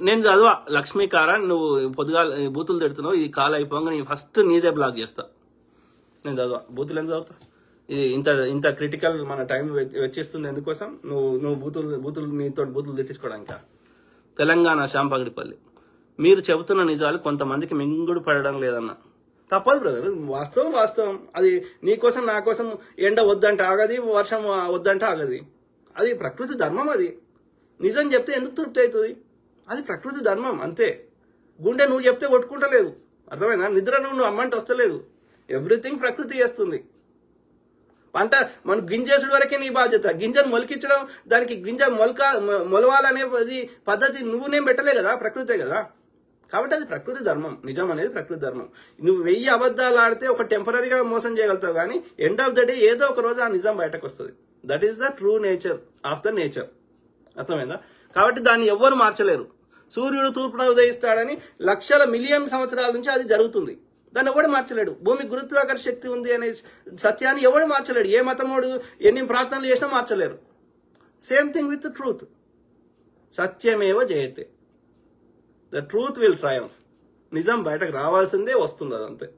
నేను చదవా లక్ష్మీకారా, నువ్వు పొద్దుగా బూతులు తిడుతున్నావు, ఈ కాల్ అయిపోగా నేను ఫస్ట్ నీదే బ్లాక్ చేస్తా. నేను చదవా బూతులు ఎందుకు చదువుతా, ఇది ఇంత క్రిటికల్ మన టైం వెచ్చిస్తుంది ఎందుకోసం, నువ్వు బూతులు నీతో బూతులు తిట్టించుకోవడానిక. తెలంగాణ శాంపగడిపల్లి, మీరు చెబుతున్న నిజాలు కొంతమందికి మింగుడు పడడం లేదన్న. తప్పదు బ్రదర్, వాస్తవం. అది నీకోసం నా కోసం ఎండ వద్దంటే ఆగది, వర్షం వద్దంటే ఆగది. అది ప్రకృతి ధర్మం. అది నిజం చెప్తే ఎందుకు తృప్తి అవుతుంది, అది ప్రకృతి ధర్మం అంతే. గుండె నువ్వు చెప్తే కొట్టుకుంటలేదు, అర్థమైందా? నిద్ర నువ్వు అమ్మంటే వస్తలేదు. ఎవ్రీథింగ్ ప్రకృతి చేస్తుంది. పంట మనం గింజేసుడు వరకే నీ బాధ్యత. గింజను మొలికించడం, దానికి గింజ మొలవాలనే పద్ధతి నువ్వునేం పెట్టలే కదా, ప్రకృతే కదా. కాబట్టి అది ప్రకృతి ధర్మం. నిజం అనేది ప్రకృతి ధర్మం. నువ్వు 1000 అబద్ధాలు ఆడితే ఒక టెంపరీగా మోసం చేయగలుగుతావు, కానీ ఎండ్ ఆఫ్ ద డే ఏదో ఒక రోజు ఆ నిజం బయటకు వస్తుంది. That is the true nature of the nature, అర్థమైందా? కాబట్టి దాన్ని ఎవ్వరు మార్చలేరు. సూర్యుడు తూర్పున ఉదయిస్తాడని లక్షల మిలియన్ సంవత్సరాల నుంచి అది జరుగుతుంది. దాన్ని ఎవడు మార్చలేడు. భూమి గురుత్వాకర్షణ శక్తి ఉంది అనే సత్యాన్ని ఎవడు మార్చలేడు. ఏ మతమోడు ఎన్ని ప్రార్థనలు చేసినా మార్చలేరు. Same thing with truth. సత్యమేవ జయతే, ద ట్రూత్ విల్ ట్రయంఫ్. నిజం బయటకు రావాల్సిందే, వస్తుంది, అదంతే.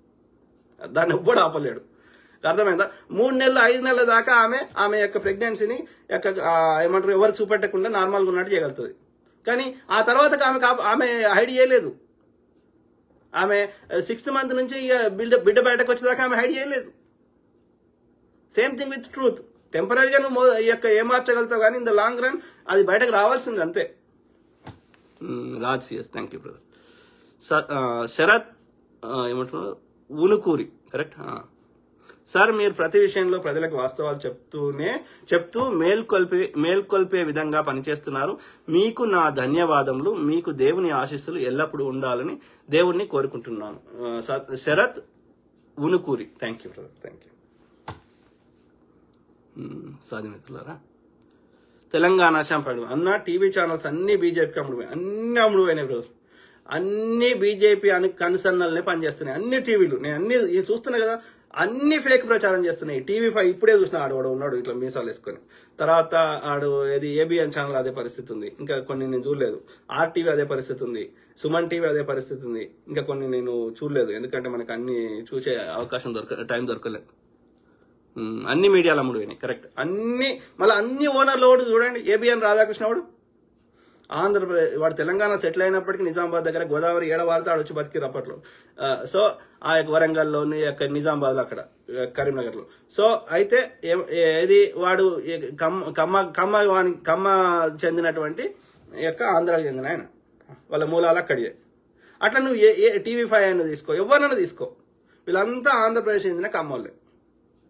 దాన్ని ఎవ్వడు ఆపలేడు. అర్థమైందా? 3 నెలలు 5 నెలల దాకా ఆమె యొక్క ప్రెగ్నెన్సీని ఏమంటారు ఎవరికి చూపెట్టకుండా నార్మల్గా ఉన్నట్టు చేయగలుగుతుంది. కానీ ఆ తర్వాత ఆమె హైడ్ చేయలేదు. ఆమె 6th మంత్ నుంచి బిడ్డ బయటకు వచ్చేదాకా ఆమె హైడ్ చేయలేదు. Same thing with truth. టెంపరీగా నువ్వు ఏమార్చగలుగుతావు, కానీ ఇన్ ద లాంగ్ రన్ అది బయటకు రావాల్సింది, అంతే. Raj CS, thank you brother. Sarath ఏమంటున్నారు, ఉనుకూరి, కరెక్ట్. సార్, మీరు ప్రతి విషయంలో ప్రజలకు వాస్తవాలు చెప్తూ మేల్కొల్పే విధంగా పనిచేస్తున్నారు. మీకు నా ధన్యవాదములు. మీకు దేవుని ఆశీస్సులు ఎల్లప్పుడూ ఉండాలని దేవుణ్ణి కోరుకుంటున్నాను. Sharath Unukuri, thank you brother, thank you. స్వాధీనతులారా, తెలంగాణ శాంపడు అన్న టీవీ ఛానల్స్ అన్ని బీజేపీకి అమ్ముడుపోయినాయి బ్రదర్. అన్ని బీజేపీ కనుసన్నలనే పనిచేస్తున్నాయి అన్ని టీవీలు. నేను అన్ని చూస్తున్నా కదా, అన్ని ఫేక్ ప్రచారం చేస్తున్నాయి. టీవీ5 ఇప్పుడే చూసిన, ఆడు ఉన్నాడు ఇట్లా మీసాలు వేసుకొని. తర్వాత ఏబిఎన్ ఛానల్ అదే పరిస్థితి ఉంది. ఇంకా కొన్ని నేను చూడలేదు. ఆర్టీవీ అదే పరిస్థితి ఉంది. సుమన్ టీవీ అదే పరిస్థితి ఉంది. ఇంకా కొన్ని నేను చూడలేదు, ఎందుకంటే మనకు అన్ని చూసే అవకాశం టైం దొరకలేదు. అన్ని మీడియాలు అమ్ముడు పోయినాయి, కరెక్ట్. మళ్ళీ అన్ని ఓనర్లు ఓడు చూడండి. ఏబిఎన్ రాధాకృష్ణ వాడు ఆంధ్రప్రదేశ్, వాడు తెలంగాణ సెటిల్ అయినప్పటికీ నిజామాబాద్ దగ్గర గోదావరి ఏడవారితో ఆడొచ్చి బతికిరు అప్పట్లో. సో ఆ యొక్క వరంగల్లోని నిజామాబాద్ లో, అక్కడ కరీంనగర్ లో. సో అయితే ఏది వాడు కమ్మ చెందినటువంటి యొక్క ఆంధ్రాకి చెందిన ఆయన, వాళ్ళ మూలాలు అక్కడే. అట్లా నువ్వు టీవీ5 అయినా తీసుకో, ఎవరినైనా తీసుకో, వీళ్ళంతా ఆంధ్రప్రదేశ్ చెందిన కమ్మోళ్ళే.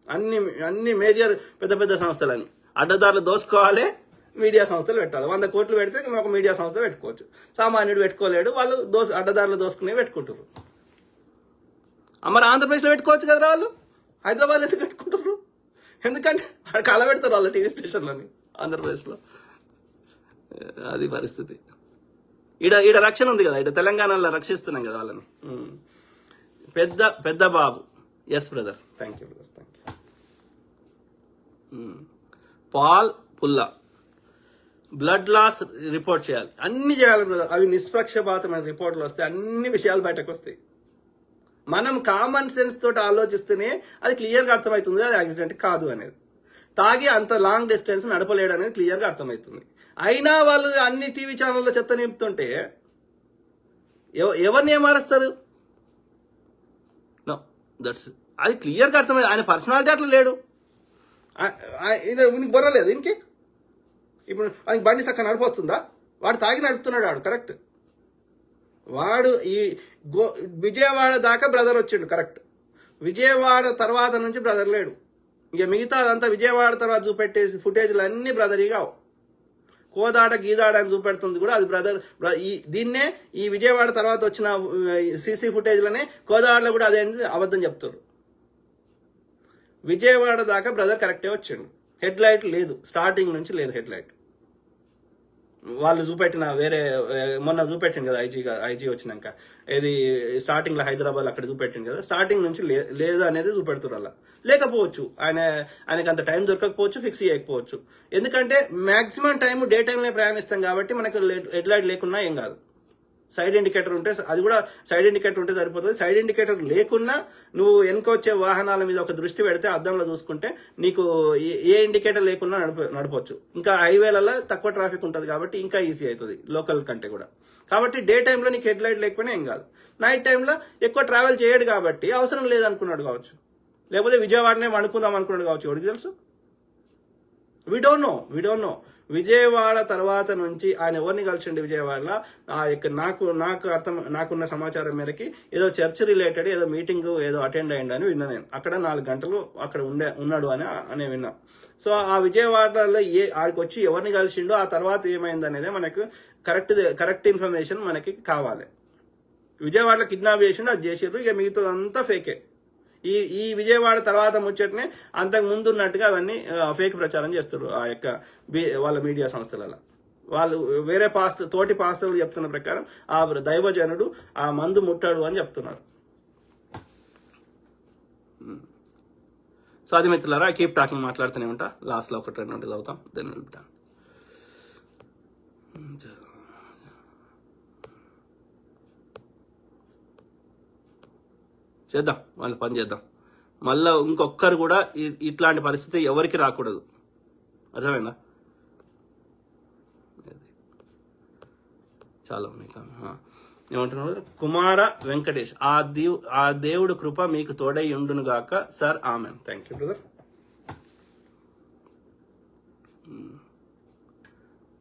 అన్ని మేజర్ పెద్ద పెద్ద సంస్థలని అడ్డదారులు దోసుకోవాలి, మీడియా సంస్థలు పెట్టాలి. 100 కోట్లు పెడితే ఒక మీడియా సంస్థ పెట్టుకోవచ్చు. సామాన్యుడు పెట్టుకోలేడు, వాళ్ళు అడ్డదారులు దోసుకునే పెట్టుకుంటారు. మరి ఆంధ్రప్రదేశ్లో పెట్టుకోవచ్చు కదా వాళ్ళు, హైదరాబాద్ ఎందుకు పెట్టుకుంటారు? ఎందుకంటే అక్కడ కల పెడతారు వాళ్ళ టీవీ స్టేషన్లని ఆంధ్రప్రదేశ్లో. అది పరిస్థితి. ఈడ రక్షణ ఉంది కదా, ఈడ తెలంగాణలో రక్షిస్తున్నాం కదా వాళ్ళని. పెద్ద Babu, yes brother, thank you brother, thank you. Paul Pulla, blood loss report చేయాలి, అన్ని చేయాలి బ్రదర్. అవి నిష్పక్షపాతమైన రిపోర్ట్లు వస్తాయి, అన్ని విషయాలు బయటకు వస్తాయి. మనం కామన్ సెన్స్ తోటి ఆలోచిస్తేనే అది క్లియర్గా అర్థమవుతుంది అది యాక్సిడెంట్ కాదు అనేది. తాగి అంత లాంగ్ డిస్టెన్స్ నడపలేడు అనేది క్లియర్గా అర్థమవుతుంది. అయినా వాళ్ళు అన్ని టీవీ ఛానల్లో చెత్త నింపుతుంటే ఎవరిని ఏమారుస్తారు? నో, దట్స్ అది క్లియర్గా అర్థమైంది. ఆయన పర్సనాలిటీ అట్లా లేడు, నీకు బొర్రలేదు ఇంకే. ఇప్పుడు ఆయనకి బండి చక్కగా నడిపొస్తుందా? వాడు తాగి నడుపుతున్నాడు, వాడు కరెక్ట్. వాడు ఈ విజయవాడ దాకా బ్రదర్ వచ్చిండు, కరెక్ట్. విజయవాడ తర్వాత నుంచి బ్రదర్ లేడు. ఇక మిగతా అదంతా విజయవాడ తర్వాత చూపెట్టేసి ఫుటేజ్లు అన్ని బ్రదరీ కావు. కోదాడ గీదాడ అని చూపెడుతుంది కూడా అది బ్రదర్. దీన్నే ఈ విజయవాడ తర్వాత వచ్చిన సీసీ ఫుటేజ్లనే కోదాడలో కూడా అదే అబద్ధం చెప్తారు. విజయవాడ దాకా బ్రదర్ కరెక్టే వచ్చిండు. హెడ్ లైట్ లేదు, స్టార్టింగ్ నుంచి లేదు హెడ్ లైట్. వాళ్ళు చూపెట్టిన వేరే మొన్న చూపెట్టింది కదా ఐజీ వచ్చినాక, ఇది స్టార్టింగ్ లో హైదరాబాద్ అక్కడ చూపెట్టింది కదా, స్టార్టింగ్ నుంచి లేదు అనేది చూపెడుతున్నారు. అలా లేకపోవచ్చు, ఆయనకి అంత టైం దొరకకపోవచ్చు, ఫిక్స్ చేయకపోవచ్చు. ఎందుకంటే మాక్సిమం టైం డే టైంలో ప్రయాణిస్తాం కాబట్టి మనకు హెడ్ లైట్ లేకున్నా ఏం కాదు. సైడ్ ఇండికేటర్ ఉంటే, అది కూడా సైడ్ ఇండికేటర్ ఉంటే సరిపోతుంది. సైడ్ ఇండికేటర్ లేకున్నా నువ్వు వెనుక వచ్చే వాహనాల మీద ఒక దృష్టి పెడితే అద్దంలో చూసుకుంటే నీకు ఏ ఇండికేటర్ లేకున్నా నడపవచ్చు. ఇంకా హైవేలలో తక్కువ ట్రాఫిక్ ఉంటుంది కాబట్టి ఇంకా ఈజీ అవుతుంది లోకల్ కంటే కూడా. కాబట్టి డే టైంలో నీకు హెడ్ లైట్ లేకపోయినా ఏం కాదు. నైట్ టైంలో ఎక్కువ ట్రావెల్ చేయడు కాబట్టి అవసరం లేదనుకున్నాడు కావచ్చు, లేకపోతే విజయవాడనే వండుకుందాం అనుకున్నాడు కావచ్చు, ఎవరికి తెలుసు. We don't know. విజయవాడ తర్వాత నుంచి ఆయన ఎవరిని కలిసిండు విజయవాడలో, నాకున్న సమాచారం మేరకి ఏదో చర్చ్ రిలేటెడ్ ఏదో మీటింగ్ ఏదో అటెండ్ అయ్యిండు అని విన్నా నేను. అక్కడ 4 గంటలు అక్కడ ఉన్నాడు అని విన్నా. సో ఆ విజయవాడలో ఆడికి వచ్చి ఎవరిని కలిసిండో ఆ తర్వాత ఏమైంది అనేది మనకు కరెక్ట్ ఇన్ఫర్మేషన్ మనకి కావాలి. విజయవాడలో కిడ్నాప్ చేసిండు, అది చేసారు, ఇక మిగతాదంతా ఫేకే. ఈ విజయవాడ తర్వాత ముచ్చటనే అంతకు ముందు ఉన్నట్టుగా అవన్నీ ఫేక్ ప్రచారం చేస్తారు ఆ యొక్క వాళ్ళ మీడియా సంస్థలలో. వాళ్ళు వేరే తోటి పాస్టర్లు చెప్తున్న ప్రకారం ఆ దైవజనుడు ఆ మందు ముట్టాడు అని చెప్తున్నారు. సో అది మిత్రులారా, కీప్ టాకింగ్ మాట్లాడుతూనే ఉంటా. లాస్ట్ లో 1-2 చదువుతాం, దాన్ని వెళ్తాను. చేద్దాం, వాళ్ళ పని చేద్దాం. మళ్ళా ఇంకొక్కరు కూడా ఇట్లాంటి పరిస్థితి ఎవరికి రాకూడదు. అర్థమైందా? చాలా ఏమంటున్నారు? కుమార వెంకటేష్, ఆ దేవుడు కృప మీకు తోడై ఉండును గాక sir, amen. Thank you brother.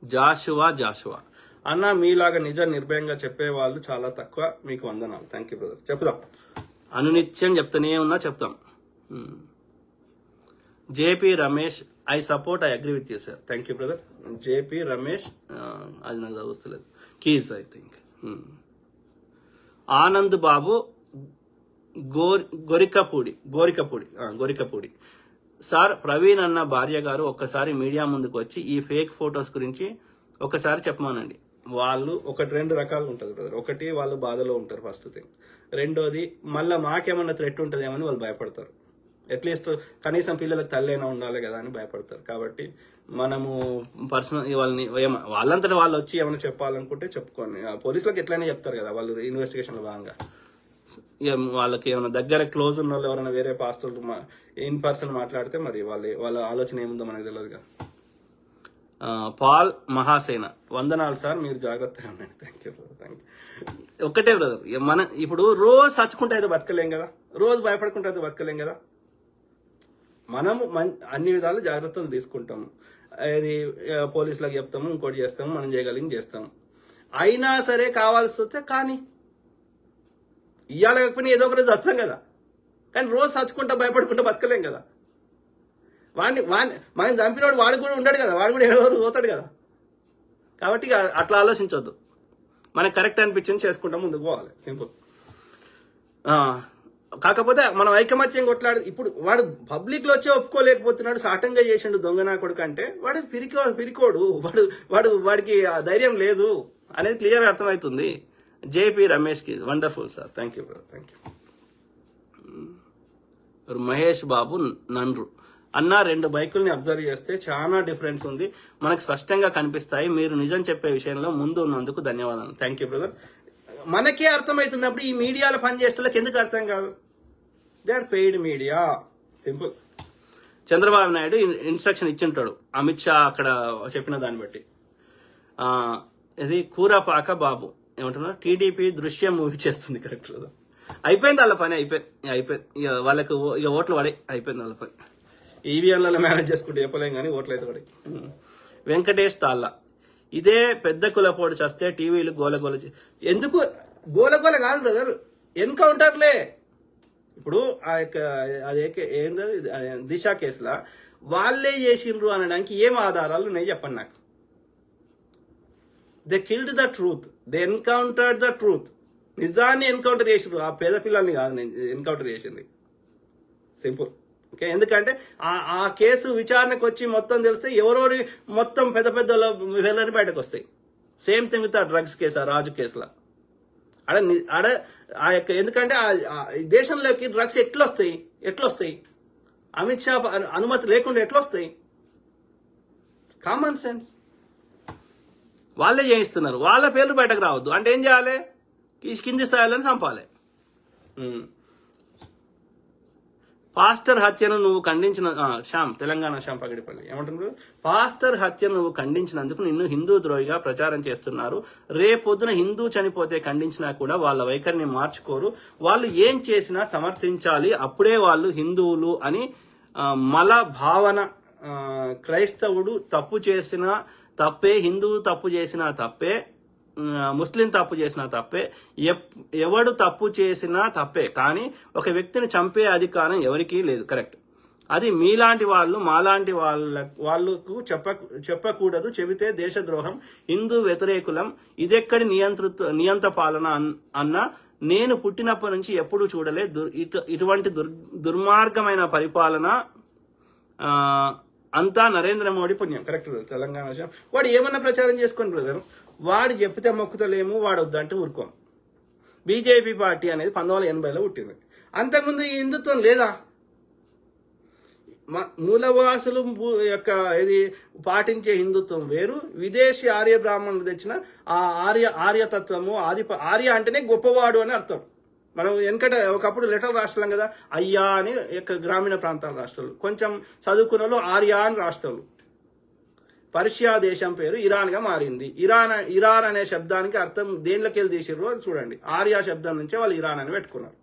Joshua అన్న, మీలాగా నిర్భయంగా చెప్పేవాళ్ళు చాలా తక్కువ, మీకు వందనాలు. Thank you brother. చెప్దాం, అనునిత్యం చెప్తానే ఉన్నా, చెప్తాం. JP Ramesh, I support, I agree with you sir. Thank you brother. JP Ramesh, అది నాకు చదువుస్తలేదు, కీజ్ I think. Anand Babu Gorikapudi sir, Praveen అన్న భార్య గారు ఒక్కసారి మీడియా ముందుకు వచ్చి ఈ ఫేక్ ఫొటోస్ గురించి ఒక్కసారి చెప్పమానండి. వాళ్ళు 1-2 రకాలు ఉంటుంది బ్రదర్. ఒకటి, వాళ్ళు బాధలో ఉంటారు ఫస్ట్ థింగ్. రెండోది, మళ్ళీ మాకేమన్నా థ్రెట్ ఉంటుందేమని వాళ్ళు భయపడతారు. అట్లీస్ట్ కనీసం పిల్లలకు తల్లైనా ఉండాలి కదా అని భయపడతారు. కాబట్టి మనము పర్సనల్ వాళ్ళంతటా వాళ్ళు వచ్చి ఏమైనా చెప్పాలనుకుంటే చెప్పుకోండి. పోలీసులకు ఎట్లయినా చెప్తారు కదా వాళ్ళు ఇన్వెస్టిగేషన్ లో భాగంగా. వాళ్ళకి ఏమైనా దగ్గర క్లోజ్ ఉన్న వాళ్ళు ఎవరైనా వేరే పాస్టర్లు ఇన్ పర్సన్ మాట్లాడితే మరి వాళ్ళ ఆలోచన ఏముందో మనకు తెలియదుగా. పాల్ మహాసేన, వందనాలు సార్, మీరు జాగ్రత్తగా ఉండండి. Thank you brother. Thank you. ఒక్కటే బ్రదర్, ఇప్పుడు రోజు చచ్చుకుంటే అయితే బతకలేం కదా, రోజు భయపడుకుంటే అయితే బతకలేం కదా. మనము అన్ని విధాలు జాగ్రత్తలు తీసుకుంటాము. అది పోలీసులకు చెప్తాము, ఇంకోటి చేస్తాము, మనం చేయగలిగింది చేస్తాము. అయినా సరే కావాల్సి వస్తే కానీ ఇయ్యాల కాకపోయినా ఏదో ఒక రోజు వస్తాం కదా. కానీ రోజు చచ్చుకుంటా భయపడుకుంటా బతకలేం కదా. మనం చంపినవాడు వాడు కూడా ఉండడు కదా, వాడు కూడా ఎవరు పోతాడు కదా. కాబట్టి అట్లా ఆలోచించవద్దు. మనకు కరెక్ట్ అనిపించింది చేసుకుంటాం, ముందుకు పోవాలి, సింపుల్. కాకపోతే మనం ఐకమత్యం కొట్లాడు. ఇప్పుడు వాడు పబ్లిక్ లో వచ్చే ఒప్పుకోలేకపోతున్నాడు, సాటంగా చేసిండు దొంగనా కొడుకు అంటే వాడు పిరికోడు, వాడికి ధైర్యం లేదు అనేది క్లియర్ అర్థమవుతుంది. జేపీ రమేష్ కి wonderful sir. Thank you brother. Thank you. Mahesh Babu నన్రు అన్న, 2 బైకుల్ని అబ్జర్వ్ చేస్తే చాలా డిఫరెన్స్ ఉంది, మనకు స్పష్టంగా కనిపిస్తాయి. మీరు నిజం చెప్పే విషయంలో ముందు ఉన్నందుకు ధన్యవాదాలు. Thank you brother. మనకే అర్థమవుతున్నప్పుడు ఈ మీడియాలో పనిచేసేటోళ్ళకి ఎందుకు అర్థం కాదు? They are paid media, simple. Chandrababu Naidu instruction ఇచ్చింటాడు అమిత్ షా అక్కడ చెప్పిన దాన్ని బట్టి. ఇది కూరపాక బాబు ఏమంటున్నారు, టీడీపీ దృశ్యం మూవీ చేస్తుంది. కరెక్ట్ కదా, అయిపోయింది వాళ్ళ పని, అయిపోయింది. వాళ్ళకు ఇక ఓట్లు పడే, అయిపోయింది వాళ్ళ పని. ఈవీఎంలలో మేనేజ్ చేసుకుంటే చెప్పలేం కానీ ఓట్లు అయితే పడే. వెంకటేష్ తాళ్ళ, ఇదే పెద్ద కులపోటు చేస్తే టీవీలు గోలగోల. ఎందుకు గోలగోల కాదు బ్రదర్, ఎన్కౌంటర్లే. ఇప్పుడు ఆ యొక్క ఏందో దిశ కేసులా వాళ్ళే చేసిండ్రు అనడానికి ఏం ఆధారాలు ఉన్నాయి చెప్పండి నాకు. They killed the truth, they encountered the truth. నిజాన్ని ఎన్కౌంటర్ చేసారు, ఆ పేద పిల్లల్ని కాదు నేను ఎన్కౌంటర్ చేసింది. సింపుల్. ఓకే, ఎందుకంటే ఆ కేసు విచారణకు వచ్చి మొత్తం తెలిస్తే ఎవరెవరి మొత్తం పెద్ద పెద్ద వెళ్ళని బయటకు వస్తాయి. సేమ్ థింగ్ విత్ ఆ డ్రగ్స్ కేసు, ఆ రాజు కేసులో ఆడ ఆ యొక్క, ఎందుకంటే దేశంలోకి డ్రగ్స్ ఎట్లొస్తాయి అమిత్ షా అనుమతి లేకుండా ఎట్లొస్తాయి? Common sense. వాళ్ళే చేయిస్తున్నారు, వాళ్ళ పేర్లు బయటకు రావద్దు అంటే ఏం చేయాలి? కింది స్థాయిలను చంపాలి. పాస్టర్ హత్యను నువ్వు ఖండించిన శ్యామ్, తెలంగాణ శ్యామ్ పగడిపల్లి ఏమంటున్నారు? పాస్టర్ హత్యను నువ్వు ఖండించినందుకు నిన్ను హిందూ ద్రోహిగా ప్రచారం చేస్తున్నారు. రేపొద్దున హిందూ చనిపోతే ఖండించినా కూడా వాళ్ళ వైఖరిని మార్చుకోరు. వాళ్ళు ఏం చేసినా సమర్థించాలి, అప్పుడే వాళ్ళు హిందువులు అని మల భావన. క్రైస్తవుడు తప్పు చేసినా తప్పే, హిందువు తప్పు చేసినా తప్పే, ముస్లిం తప్పు చేసినా తప్పే, ఎవడు తప్పు చేసినా తప్పే. కానీ ఒక వ్యక్తిని చంపే అధికారం ఎవరికీ లేదు. కరెక్ట్. అది మీలాంటి వాళ్ళు మాలాంటి వాళ్ళకు చెప్పకూడదు. చెబితే దేశద్రోహం, హిందూ వ్యతిరేకులం, ఇదెక్కడి నియంత పాలన అన్న నేను పుట్టినప్పటి నుంచి ఎప్పుడూ చూడలే ఇటువంటి దుర్మార్గమైన పరిపాలన. అంతా నరేంద్ర మోడీ పుణ్యం. కరెక్ట్. తెలంగాణ విషయం వాడు ఏమన్నా ప్రచారం చేసుకొని బ్రదర్, వాడు చెప్తే మొక్కుతలేము, వాడు వద్దంటే ఊరుకోం. బీజేపీ పార్టీ అనేది 1980లో పుట్టింది. అంతకుముందు ఈ హిందుత్వం లేదా? మూలవాసులు యొక్క ఇది పాటించే హిందుత్వం వేరు, విదేశీ ఆర్య బ్రాహ్మణులు తెచ్చిన ఆ ఆర్యతత్వము, ఆర్య అంటేనే గొప్పవాడు అని అర్థం. మనం వెనకట ఒకప్పుడు లెటర్ రాష్ట్రం కదా, అయ్యా అని గ్రామీణ ప్రాంతాల రాష్ట్రాలు, కొంచెం చదువుకున్న ఆర్య అని రాష్ట్రాలు. పర్షియా దేశం పేరు ఇరాన్ గా మారింది. ఇరాన్ అనే శబ్దానికి అర్థం దేనిలోకి వెళ్ళి తీసిర్రు చూడండి. ఆర్య శబ్దం నుంచే వాళ్ళు ఇరాన్ అని పెట్టుకున్నారు.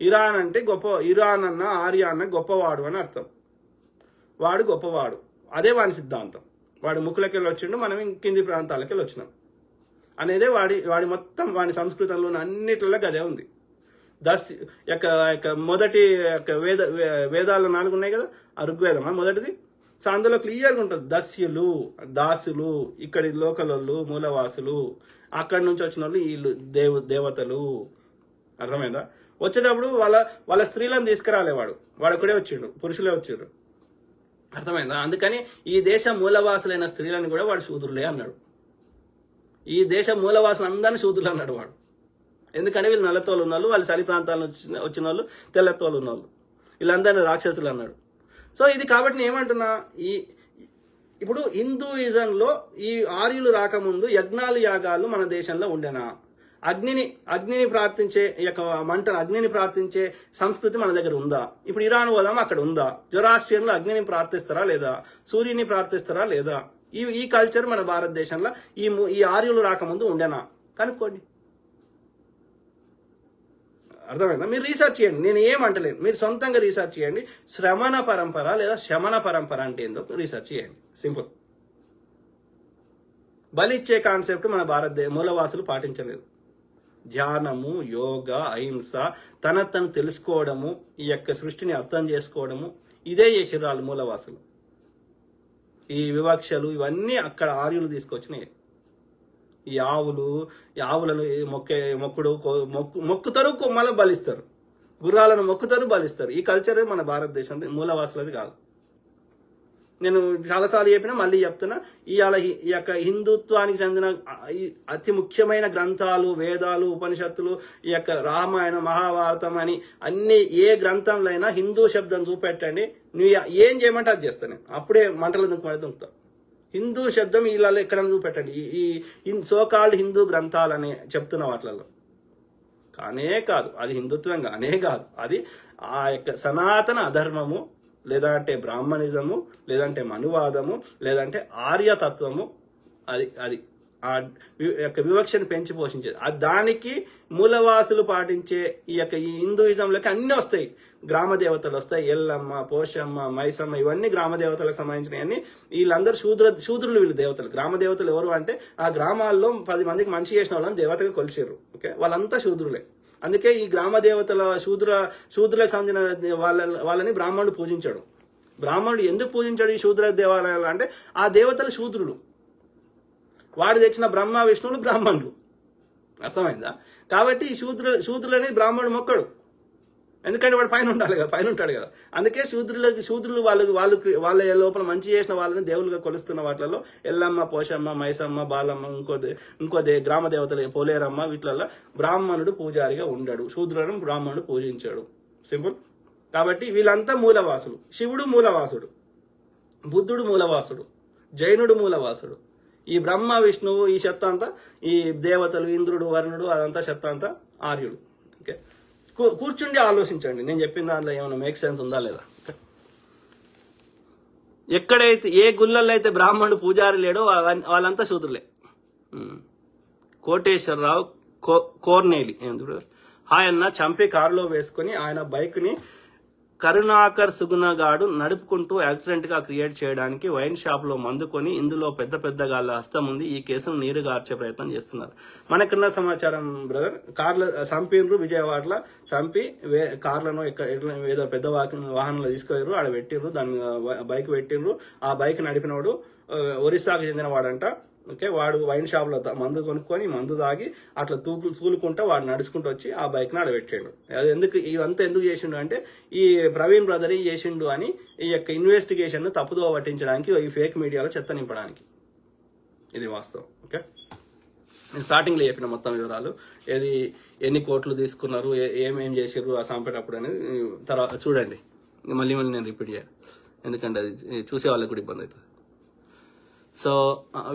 ఇరాన్ అంటే ఇరాన్ అన్న ఆర్య అన్న గొప్పవాడు అని అర్థం. వాడు గొప్పవాడు, అదే వాని సిద్ధాంతం. వాడు ముక్కులకి వెళ్ళి వచ్చిండు, మనం కింది ప్రాంతాలకి వెళ్ళి వచ్చినాం అనేదే వాడి మొత్తం వాడి సంస్కృతంలో అన్నిట్లలో అదే ఉంది. మొదటి వేదాలు 4 ఉన్నాయి కదా, ఆ ఋగ్వేదమా మొదటిది. సో అందులో క్లియర్గా ఉంటుంది దస్యులు, దాసులు, ఇక్కడి లోకలోళ్ళు మూలవాసులు, అక్కడి నుంచి వచ్చిన వాళ్ళు వీళ్ళు దేవతలు. అర్థమైందా? వచ్చేటప్పుడు వాళ్ళ స్త్రీలను తీసుకురాలేవాడు, వాడు ఒకడే వచ్చిండు, పురుషులే వచ్చిండ్రు. అర్థమైందా? అందుకని ఈ దేశ మూలవాసులైన స్త్రీలను కూడా వాడు శూద్రులే అన్నాడు. ఈ దేశ మూలవాసులు అందరినీ శూద్రులు అన్నాడు వాడు. ఎందుకంటే వీళ్ళు నల్లతోలు ఉన్నోళ్ళు, వాళ్ళు చలి ప్రాంతాల నుంచి వచ్చిన వాళ్ళు, తెల్లతోలు ఉన్నోళ్ళు, వీళ్ళందరినీ రాక్షసులు అన్నాడు. సో ఇది కాబట్టి నేను ఏమంటున్నా, ఇప్పుడు హిందూయిజంలో ఈ ఆర్యులు రాకముందు యజ్ఞాలు యాగాలు మన దేశంలో ఉండేనా? అగ్నిని ప్రార్థించే అగ్నిని ప్రార్థించే సంస్కృతి మన దగ్గర ఉందా? ఇప్పుడు ఇరాన్ పోదాం, అక్కడ ఉందా? జొరాస్ట్రియన్లు అగ్నిని ప్రార్థిస్తారా లేదా? సూర్యుని ప్రార్థిస్తారా లేదా? ఈ కల్చర్ మన భారతదేశంలో ఈ ఆర్యులు రాకముందు ఉండేనా? కనుక్కోండి. అర్థమైందా? మీరు రీసెర్చ్ చేయండి, నేను ఏమంటలేను, మీరు సొంతంగా రీసెర్చ్ చేయండి. శ్రమణ పరంపర లేదా శమన పరంపర అంటే ఏందో రీసెర్చ్ చేయండి. సింపుల్. బలిచ్చే కాన్సెప్ట్ మన మూలవాసులు పాటించలేదు. ధ్యానము, యోగ, అహింస, తను తెలుసుకోవడము, ఈ యొక్క సృష్టిని అర్థం చేసుకోవడము, ఇదే చేసిర్రు వాళ్ళు మూలవాసులు. ఈ వివక్షలు ఇవన్నీ అక్కడ ఆర్యులు తీసుకొచ్చినాయి. ఈ ఆవులను మొక్కుతారు, కొమ్మలను బలిస్తారు, గుర్రాలను మొక్కుతారు, బలిస్తారు. ఈ కల్చర్ మన భారతదేశం మూలవాసులది కాదు. నేను చాలాసార్లు చెప్పినా, మళ్ళీ చెప్తున్నా, ఈ యొక్క హిందుత్వానికి చెందిన అతి ముఖ్యమైన గ్రంథాలు, వేదాలు, ఉపనిషత్తులు, ఈ యొక్క రామాయణం, మహాభారతం అని అన్ని ఏ గ్రంథంలో అయినా హిందూ శబ్దం చూపెట్టండి, నువ్వు ఏం చేయమంటే అది చేస్తాను. అప్పుడే మంటలు దుంకుతా. హిందూ శబ్దం వీళ్ళలో ఎక్కడైనా చూపెట్టండి, ఈ సోకాల్డ్ హిందూ గ్రంథాలని చెప్తున్న వాటిలలో. కానే కాదు, అది హిందుత్వం కానే కాదు. అది ఆ యొక్క సనాతన అధర్మము, లేదంటే బ్రాహ్మణిజము, లేదంటే మనువాదము, లేదంటే ఆర్యతత్వము. అది ఆ యొక్క వివక్షను పెంచి పోషించేది. దానికి మూలవాసులు పాటించే ఈ హిందూయిజంలోకి అన్ని వస్తాయి. గ్రామ దేవతలు వస్తాయి, ఎల్లమ్మ, పోషమ్మ, మైసమ్మ, ఇవన్నీ గ్రామ దేవతలకు సంబంధించినవన్నీ. వీళ్ళందరూ శూద్రులు. వీళ్ళు దేవతలు. గ్రామ దేవతలు ఎవరు అంటే ఆ గ్రామాల్లో 10 మందికి మంచి చేసిన వాళ్ళని దేవతగా కొలిచారు. ఓకే, వాళ్ళంతా శూద్రులే. అందుకే ఈ గ్రామ దేవతల శూద్రులకు సంబంధించిన వాళ్ళని బ్రాహ్మణుడు పూజించాడు. బ్రాహ్మణుడు ఎందుకు పూజించాడు ఈ శూద్ర దేవాలయాలు అంటే, ఆ దేవతలు శూద్రులు, వాడు తెచ్చిన బ్రహ్మ విష్ణువులు బ్రాహ్మణులు. అర్థమైందా? కాబట్టి ఈ శూద్రులని బ్రాహ్మణుడు మొక్కడు, ఎందుకంటే వాడు పైన ఉండాలి కదా, పైన ఉంటాడు కదా. అందుకే శూద్రులు వాళ్ళ లోపల మంచి చేసిన వాళ్ళని దేవుళ్ళుగా కొలుస్తున్న వాటిలో ఎల్లమ్మ, పోషమ్మ, మైసమ్మ, బాలమ్మ, ఇంకో గ్రామ దేవతలు పోలేరమ్మ, వీటిలలో బ్రాహ్మణుడు పూజారిగా ఉండడు, శూద్రులను బ్రాహ్మణుడు పూజించాడు. సింపుల్. కాబట్టి వీళ్ళంతా మూలవాసులు. శివుడు మూలవాసుడు, బుద్ధుడు మూలవాసుడు, జైనుడు మూలవాసుడు. ఈ బ్రహ్మ విష్ణువు ఈ చెత్త అంతా, ఈ దేవతలు ఇంద్రుడు వరుణుడు అదంతా చెత్త అంతా ఆర్యుడు. ఓకే, కూర్చుండి ఆలోచించండి, నేను చెప్పిన దాంట్లో ఏమైనా మేక్ సెన్స్ ఉందా లేదా. ఎక్కడైతే ఏ గుళ్ళల్లో అయితే బ్రాహ్మణుడు పూజారి లేడో వాళ్ళంతా శూద్రులే. కోటేశ్వరరావు కోర్నేలి ఆయన చంపి కారులో వేసుకుని ఆయన బైక్ ని కరుణాకర్ సుగుణగాడు నడుపుకుంటూ యాక్సిడెంట్ గా క్రియేట్ చేయడానికి వైన్ షాప్ లో మందుకొని ఇందులో పెద్ద గాళ్ళ హస్తం ఉంది. ఈ కేసును నీరుగార్చే ప్రయత్నం చేస్తున్నారు. మనకున్న సమాచారం బ్రదర్, కార్లు చంపిన్రు, విజయవాడలో చంపి కార్లను ఏదో పెద్ద వాహనంలో తీసుకుపోయారు, ఆడ పెట్టిర్రు, దాని మీద బైక్ పెట్టిండ్రు. ఆ బైక్ నడిపినవాడు ఒరిస్సాకు చెందిన వాడంట. ఓకే, వాడు వైన్ షాప్ లో మందు కొనుక్కొని మందు తాగి అట్లా తూలుకుంటా వాడు నడుచుకుంటూ వచ్చి ఆ బైక్ ని ఆడబెట్టాడు. అది ఇవంతా ఎందుకు చేసిండు అంటే ఈ ప్రవీణ్ బ్రదర్ చేసిండు అని ఈ యొక్క ఇన్వెస్టిగేషన్ ను తప్పుదో పట్టించడానికి, ఈ ఫేక్ మీడియాలో చెత్త నింపడానికి. ఇది వాస్తవం. ఓకే, నేను స్టార్టింగ్ లో చెప్పిన మొత్తం వివరాలు, ఏది ఎన్ని కోట్లు తీసుకున్నారు, ఏమేం చేసిర్రు ఆ చంపేటప్పుడు అనేది తర్వాత చూడండి. మళ్ళీ నేను రిపీట్ చేయాలి, ఎందుకంటే అది చూసే వాళ్ళకి కూడా ఇబ్బంది అవుతుంది. సో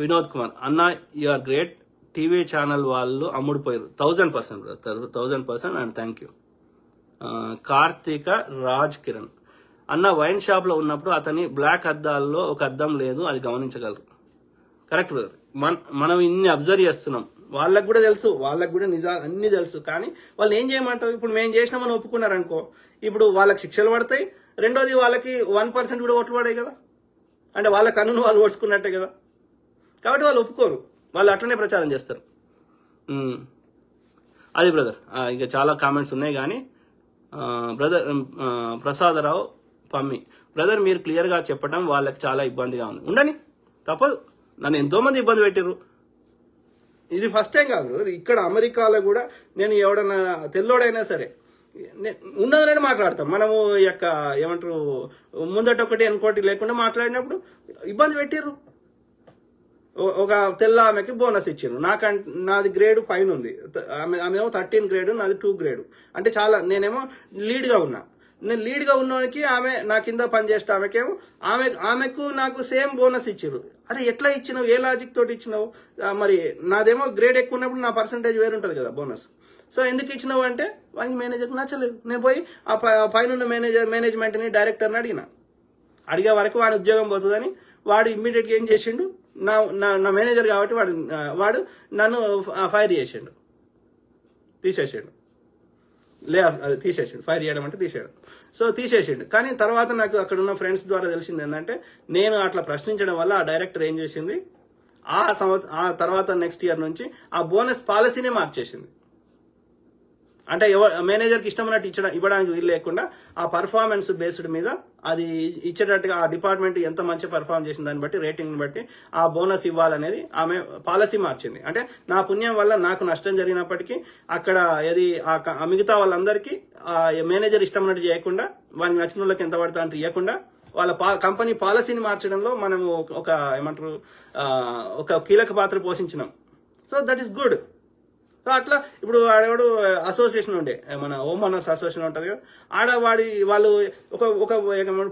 వినోద్ కుమార్ అన్న, you are great, TV channel వాళ్ళు అమ్ముడుపోయారు. 1000% and thank you. Karthika Raj Kiran అన్న, వైన్ షాప్ లో ఉన్నప్పుడు అతని బ్లాక్ అద్దాల్లో ఒక అద్దం లేదు, అది గమనించగలరు. కరెక్ట్ బ్రదర్, మనం ఇన్ని అబ్జర్వ్ చేస్తున్నాం, వాళ్ళకు కూడా తెలుసు, వాళ్ళకు కూడా నిజాలు అన్ని తెలుసు. కానీ వాళ్ళు ఏం చేయమంటారు, ఇప్పుడు మేము చేసినామని ఒప్పుకున్నారు అనుకో, ఇప్పుడు వాళ్ళకి శిక్షలు పడతాయి. రెండోది వాళ్ళకి 1% కూడా ఓట్లు పడాయి కదా, అంటే వాళ్ళ కన్నును వాళ్ళు ఓడ్చుకున్నట్టే కదా. కాబట్టి వాళ్ళు ఒప్పుకోరు, వాళ్ళు అట్లనే ప్రచారం చేస్తారు. అది బ్రదర్. ఇంకా చాలా కామెంట్స్ ఉన్నాయి కానీ బ్రదర్ ప్రసాదరావు పమ్మి బ్రదర్, మీరు క్లియర్గా చెప్పడం వాళ్ళకి చాలా ఇబ్బందిగా ఉంది. ఉండని, తప్పదు, నన్ను ఎంతో మంది ఇబ్బంది పెట్టారు. ఇది ఫస్ట్ టైం కాదు బ్రదర్, ఇక్కడ అమెరికాలో కూడా నేను ఎవడన్నా తెల్లోడైనా సరే ఉన్నదనే మాట్లాడతాం. మనము ఈ యొక్క ఏమంటారు ముందట ఒకటి ఇంకోటి లేకుండా మాట్లాడినప్పుడు ఇబ్బంది పెట్టిర్రు. ఒక తెల్ల ఆమెకి బోనస్ ఇచ్చారు, నాది గ్రేడ్ పైన ఉంది, ఆమెమో 13 గ్రేడ్, నాది 2 గ్రేడ్. అంటే చాలా, నేనేమో లీడ్గా ఉన్నా. నేను లీడ్గా ఉన్నవానికి ఆమె నా కింద పనిచేస్తే ఆమెకేమో ఆమెకు నాకు సేమ్ బోనస్ ఇచ్చారు. అరే ఎట్లా ఇచ్చినావు, ఏ లాజిక్ తోటి ఇచ్చినావు? మరి నాదేమో గ్రేడ్ ఎక్కువ ఉన్నప్పుడు నా పర్సంటేజ్ వేరుంటుంది కదా బోనస్. సో ఎందుకు ఇచ్చినావు అంటే వానికి మేనేజర్కి నచ్చలేదు. నేను పోయి ఆ పైన మేనేజ్మెంట్ని డైరెక్టర్ని అడిగే వరకు వాడి ఉద్యోగం పోతుందని వాడు ఇమ్మీడియట్గా ఏం చేసిండు, నా మేనేజర్ కాబట్టి వాడు నన్ను ఫైర్ చేసిండు, తీసేసాడు. తీసేసాడు, ఫైర్ చేయడం అంటే తీసేయడం. సో తీసేసిండు. కానీ తర్వాత నాకు అక్కడ ఉన్న ఫ్రెండ్స్ ద్వారా తెలిసింది ఏంటంటే, నేను అట్లా ప్రశ్నించడం వల్ల ఆ డైరెక్టర్ ఏం చేసింది, ఆ తర్వాత నెక్స్ట్ ఇయర్ నుంచి ఆ బోనస్ పాలసీనే మార్చేసింది. అంటే మేనేజర్కి ఇష్టమైనట్టు ఇవ్వడానికి వీలు లేకుండా ఆ పర్ఫార్మెన్స్ బేస్డ్ మీద అది ఇచ్చేటట్టుగా ఆ డిపార్ట్మెంట్ ఎంత మంచి పర్ఫార్మ్ చేసిన దాన్ని బట్టి, రేటింగ్ని బట్టి ఆ బోనస్ ఇవ్వాలనేది ఆమె పాలసీ మార్చింది. అంటే నా పుణ్యం వల్ల నాకు నష్టం జరిగినప్పటికీ అక్కడ ఏది ఆ మిగతా వాళ్ళందరికీ మేనేజర్ ఇష్టమైనట్టు చేయకుండా, వానికి నచ్చిన వాళ్ళకి ఎంత పడతా అంటే ఇవ్వకుండా వాళ్ళ కంపెనీ పాలసీని మార్చడంలో మనము ఒక ఏమంటారు ఒక కీలక పాత్ర పోషించినాం. So that is good. So అట్లా ఇప్పుడు ఆడవాడు అసోసియేషన్ ఉండే, మన హోమ్ ఓనర్స్ అసోసియేషన్ ఉంటుంది కదా, వాళ్ళు ఒక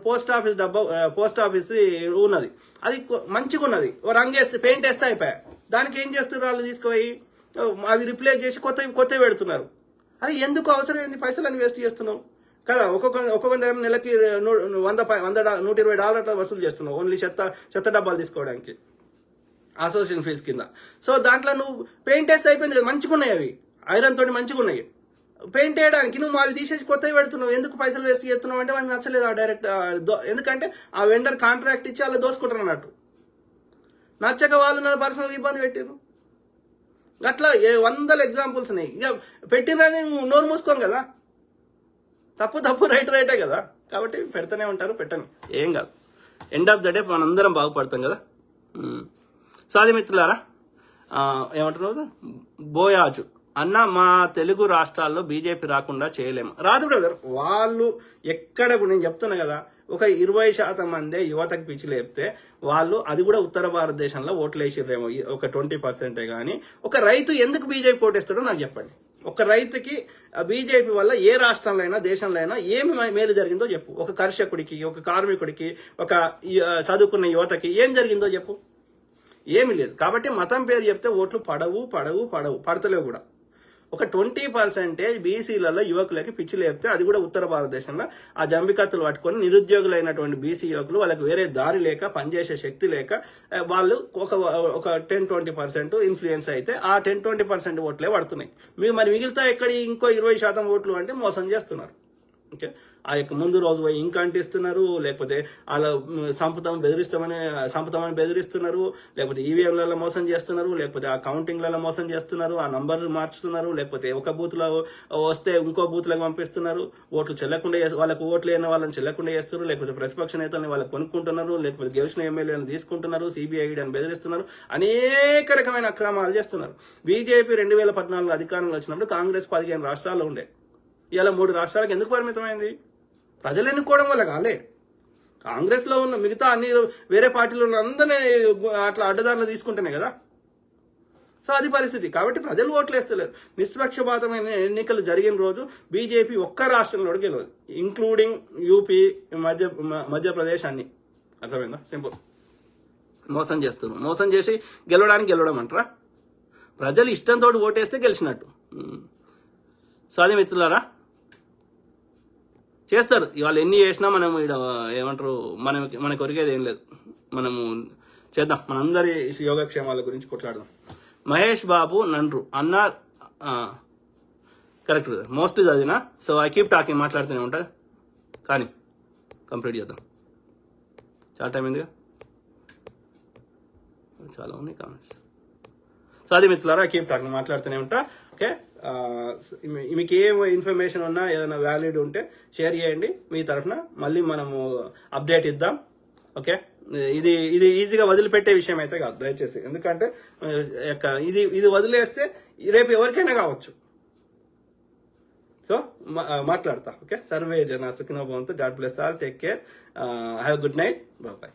పోస్ట్ ఆఫీస్ ఉన్నది, అది మంచిగా ఉన్నది, రంగేస్తే పెయింట్ వేస్తే అయిపోయా. దానికి ఏం చేస్తారు వాళ్ళు, తీసుకుపోయి అవి రిప్లేస్ చేసి కొత్తవి పెడుతున్నారు. అది ఎందుకు అవసరం ఏంది, పైసలు వేస్ట్ చేస్తున్నావు కదా. ఒక్కొక్క దగ్గర నెలకి $120 వసూలు చేస్తున్నావు ఓన్లీ చెత్త డబ్బాలు తీసుకోవడానికి అసోసియేషన్ ఫీజు కింద. సో దాంట్లో నువ్వు పెయింట్ వేస్తే అయిపోయింది కదా, మంచిగా ఉన్నాయి, అవి ఐరన్ తోటి మంచిగా ఉన్నాయి. పెయింట్ వేయడానికి నువ్వు అవి తీసేసి కొత్తవి పెడుతున్నావు, ఎందుకు పైసలు వేస్ట్ చేస్తున్నావు అంటే మనకు నచ్చలేదు ఆ డైరెక్ట్. ఎందుకంటే ఆ వెండర్ కాంట్రాక్ట్ ఇచ్చి అలా దోసుకుంటారు అన్నట్టు. నచ్చక వాళ్ళు నన్ను పర్సనల్గా ఇబ్బంది పెట్టారు. అట్లా 100 ఎగ్జాంపుల్స్ ఉన్నాయి. ఇక పెట్టినని నువ్వు నోరు మూసుకోం కదా, తప్పు రైటే కదా. కాబట్టి పెడతానే ఉంటారు, పెట్టని ఏం కాదు. ఎండ్ ఆఫ్ ద డే మనందరం బాగుపడతాం కదా. సాది మిత్రులారా, ఏమంటున్నారు బోయాజు అన్న, మా తెలుగు రాష్ట్రాల్లో బీజేపీ రాకుండా చేయలేము. రాదు బ్రదర్. వాళ్ళు ఎక్కడ నేను చెప్తున్నా కదా, ఒక 20% మందే యువతకు పిచ్చి లేపితే వాళ్ళు, అది కూడా ఉత్తర భారతదేశంలో ఓట్లు వేసిర్రేమో ఒక 20%. కానీ ఒక రైతు ఎందుకు బీజేపీ ఓటేస్తాడో నాకు చెప్పండి. ఒక రైతుకి బీజేపీ వల్ల ఏ రాష్ట్రంలో అయినా దేశంలో అయినా ఏమి మేలు జరిగిందో చెప్పు. ఒక కర్షకుడికి, ఒక కార్మికుడికి, ఒక చదువుకున్న యువతకి ఏం జరిగిందో చెప్పు. ఏమీ లేదు. కాబట్టి మతం పేరు చెప్తే ఓట్లు పడతలేవు కూడా. ఒక 20% బీసీలలో యువకులకి పిచ్చి లేపితే, అది కూడా ఉత్తర భారతదేశంలో ఆ జంబికత్తులు పట్టుకొని నిరుద్యోగులైనటువంటి బీసీ యువకులు, వాళ్ళకి వేరే దారి లేక, పనిచేసే శక్తి లేక, వాళ్ళు ఒక 10-20% ఇన్ఫ్లుయెన్స్ అయితే ఆ 10-20% ఓట్లే పడుతున్నాయి. మీరు మరి మిగిలితే ఎక్కడి ఇంకో 20% ఓట్లు అంటే మోసం చేస్తున్నారు. ఓకే, ఆ యొక్క ముందు రోజు పోయి ఇంకా అంటిస్తున్నారు, లేకపోతే వాళ్ళ సంపుతామని బెదిరిస్తున్నారు, లేకపోతే ఈవీఎంలలో మోసం చేస్తున్నారు, లేకపోతే ఆ కౌంటింగ్లలో మోసం చేస్తున్నారు, ఆ నంబర్ మార్చుతున్నారు, లేకపోతే ఒక బూత్ లో వస్తే ఇంకో బూత్ లకు పంపిస్తున్నారు, ఓట్లు చెల్లకుండా వాళ్ళకు ఓట్లు అయిన వాళ్ళని చెల్లకుండా చేస్తున్నారు, లేకపోతే ప్రతిపక్ష నేతల్ని వాళ్ళకి కొనుక్కుంటున్నారు, లేకపోతే గెలిచిన ఎమ్మెల్యేలను తీసుకుంటున్నారు, సిబిఐ అని బెదిరిస్తున్నారు, అనేక రకమైన అక్రమాలు చేస్తున్నారు. బీజేపీ 2014 అధికారంలో వచ్చినప్పుడు కాంగ్రెస్ 15 రాష్ట్రాల్లో ఉండే, ఇలా 3 రాష్ట్రాలకు ఎందుకు పరిమితమైంది? ప్రజలు ఎన్నుకోవడం వల్ల కాలే. కాంగ్రెస్ లో ఉన్న మిగతా అన్ని వేరే పార్టీలో ఉన్న అందరినీ అట్లా అడ్డదారులు తీసుకుంటేనే కదా. సో అది పరిస్థితి. కాబట్టి ప్రజలు ఓట్లు వేస్తలేరు. నిష్పక్షపాతమైన ఎన్నికలు జరిగిన రోజు బీజేపీ ఒక్క రాష్ట్రంలో గెలవదు, ఇంక్లూడింగ్ యూపీ, మధ్యప్రదేశ్ అన్ని. అర్థమైందా? సింపుల్. మోసం చేసి గెలవడం అంటారా? ప్రజలు ఇష్టంతో ఓటేస్తే గెలిచినట్టు. సో అది మిత్రులారా, చేస్తారు. ఇవాళ ఎన్ని చేసినా మనం ఏమంటారు, మన కొరికేది ఏం లేదు. మనము చేద్దాం, మనందరి యోగక్షేమాల గురించి కొట్లాడదాం. మహేష్ బాబు నండ్రు అన్న, కరెక్ట్ మోస్ట్లీ చదివినా. సో ఐ కీప్ టాకింగ్, మాట్లాడుతూనే ఉంటా. కానీ కంప్లీట్ చేద్దాం. చాలా టైం అయిందిగా, చాలా ఉన్నాయి కామెంట్స్. సో అది మిత్రులారా, కీప్ టాకింగ్, మాట్లాడుతూనే ఉంటా. ఓకే, మీకు ఏ ఇన్ఫర్మేషన్ ఉన్నా, ఏదైనా వ్యాలిడ్ ఉంటే షేర్ చేయండి. మీ తరఫున మళ్ళీ మనము అప్డేట్ ఇద్దాం. ఓకే, ఇది ఈజీగా వదిలిపెట్టే విషయం అయితే కాదు దయచేసి. ఎందుకంటే ఇది వదిలేస్తే రేపు ఎవరికైనా కావచ్చు. సో మాట్లాడతా. ఓకే, సర్వే జన సుఖినో భవంతు. God bless all. Take care. Have good night. Bye.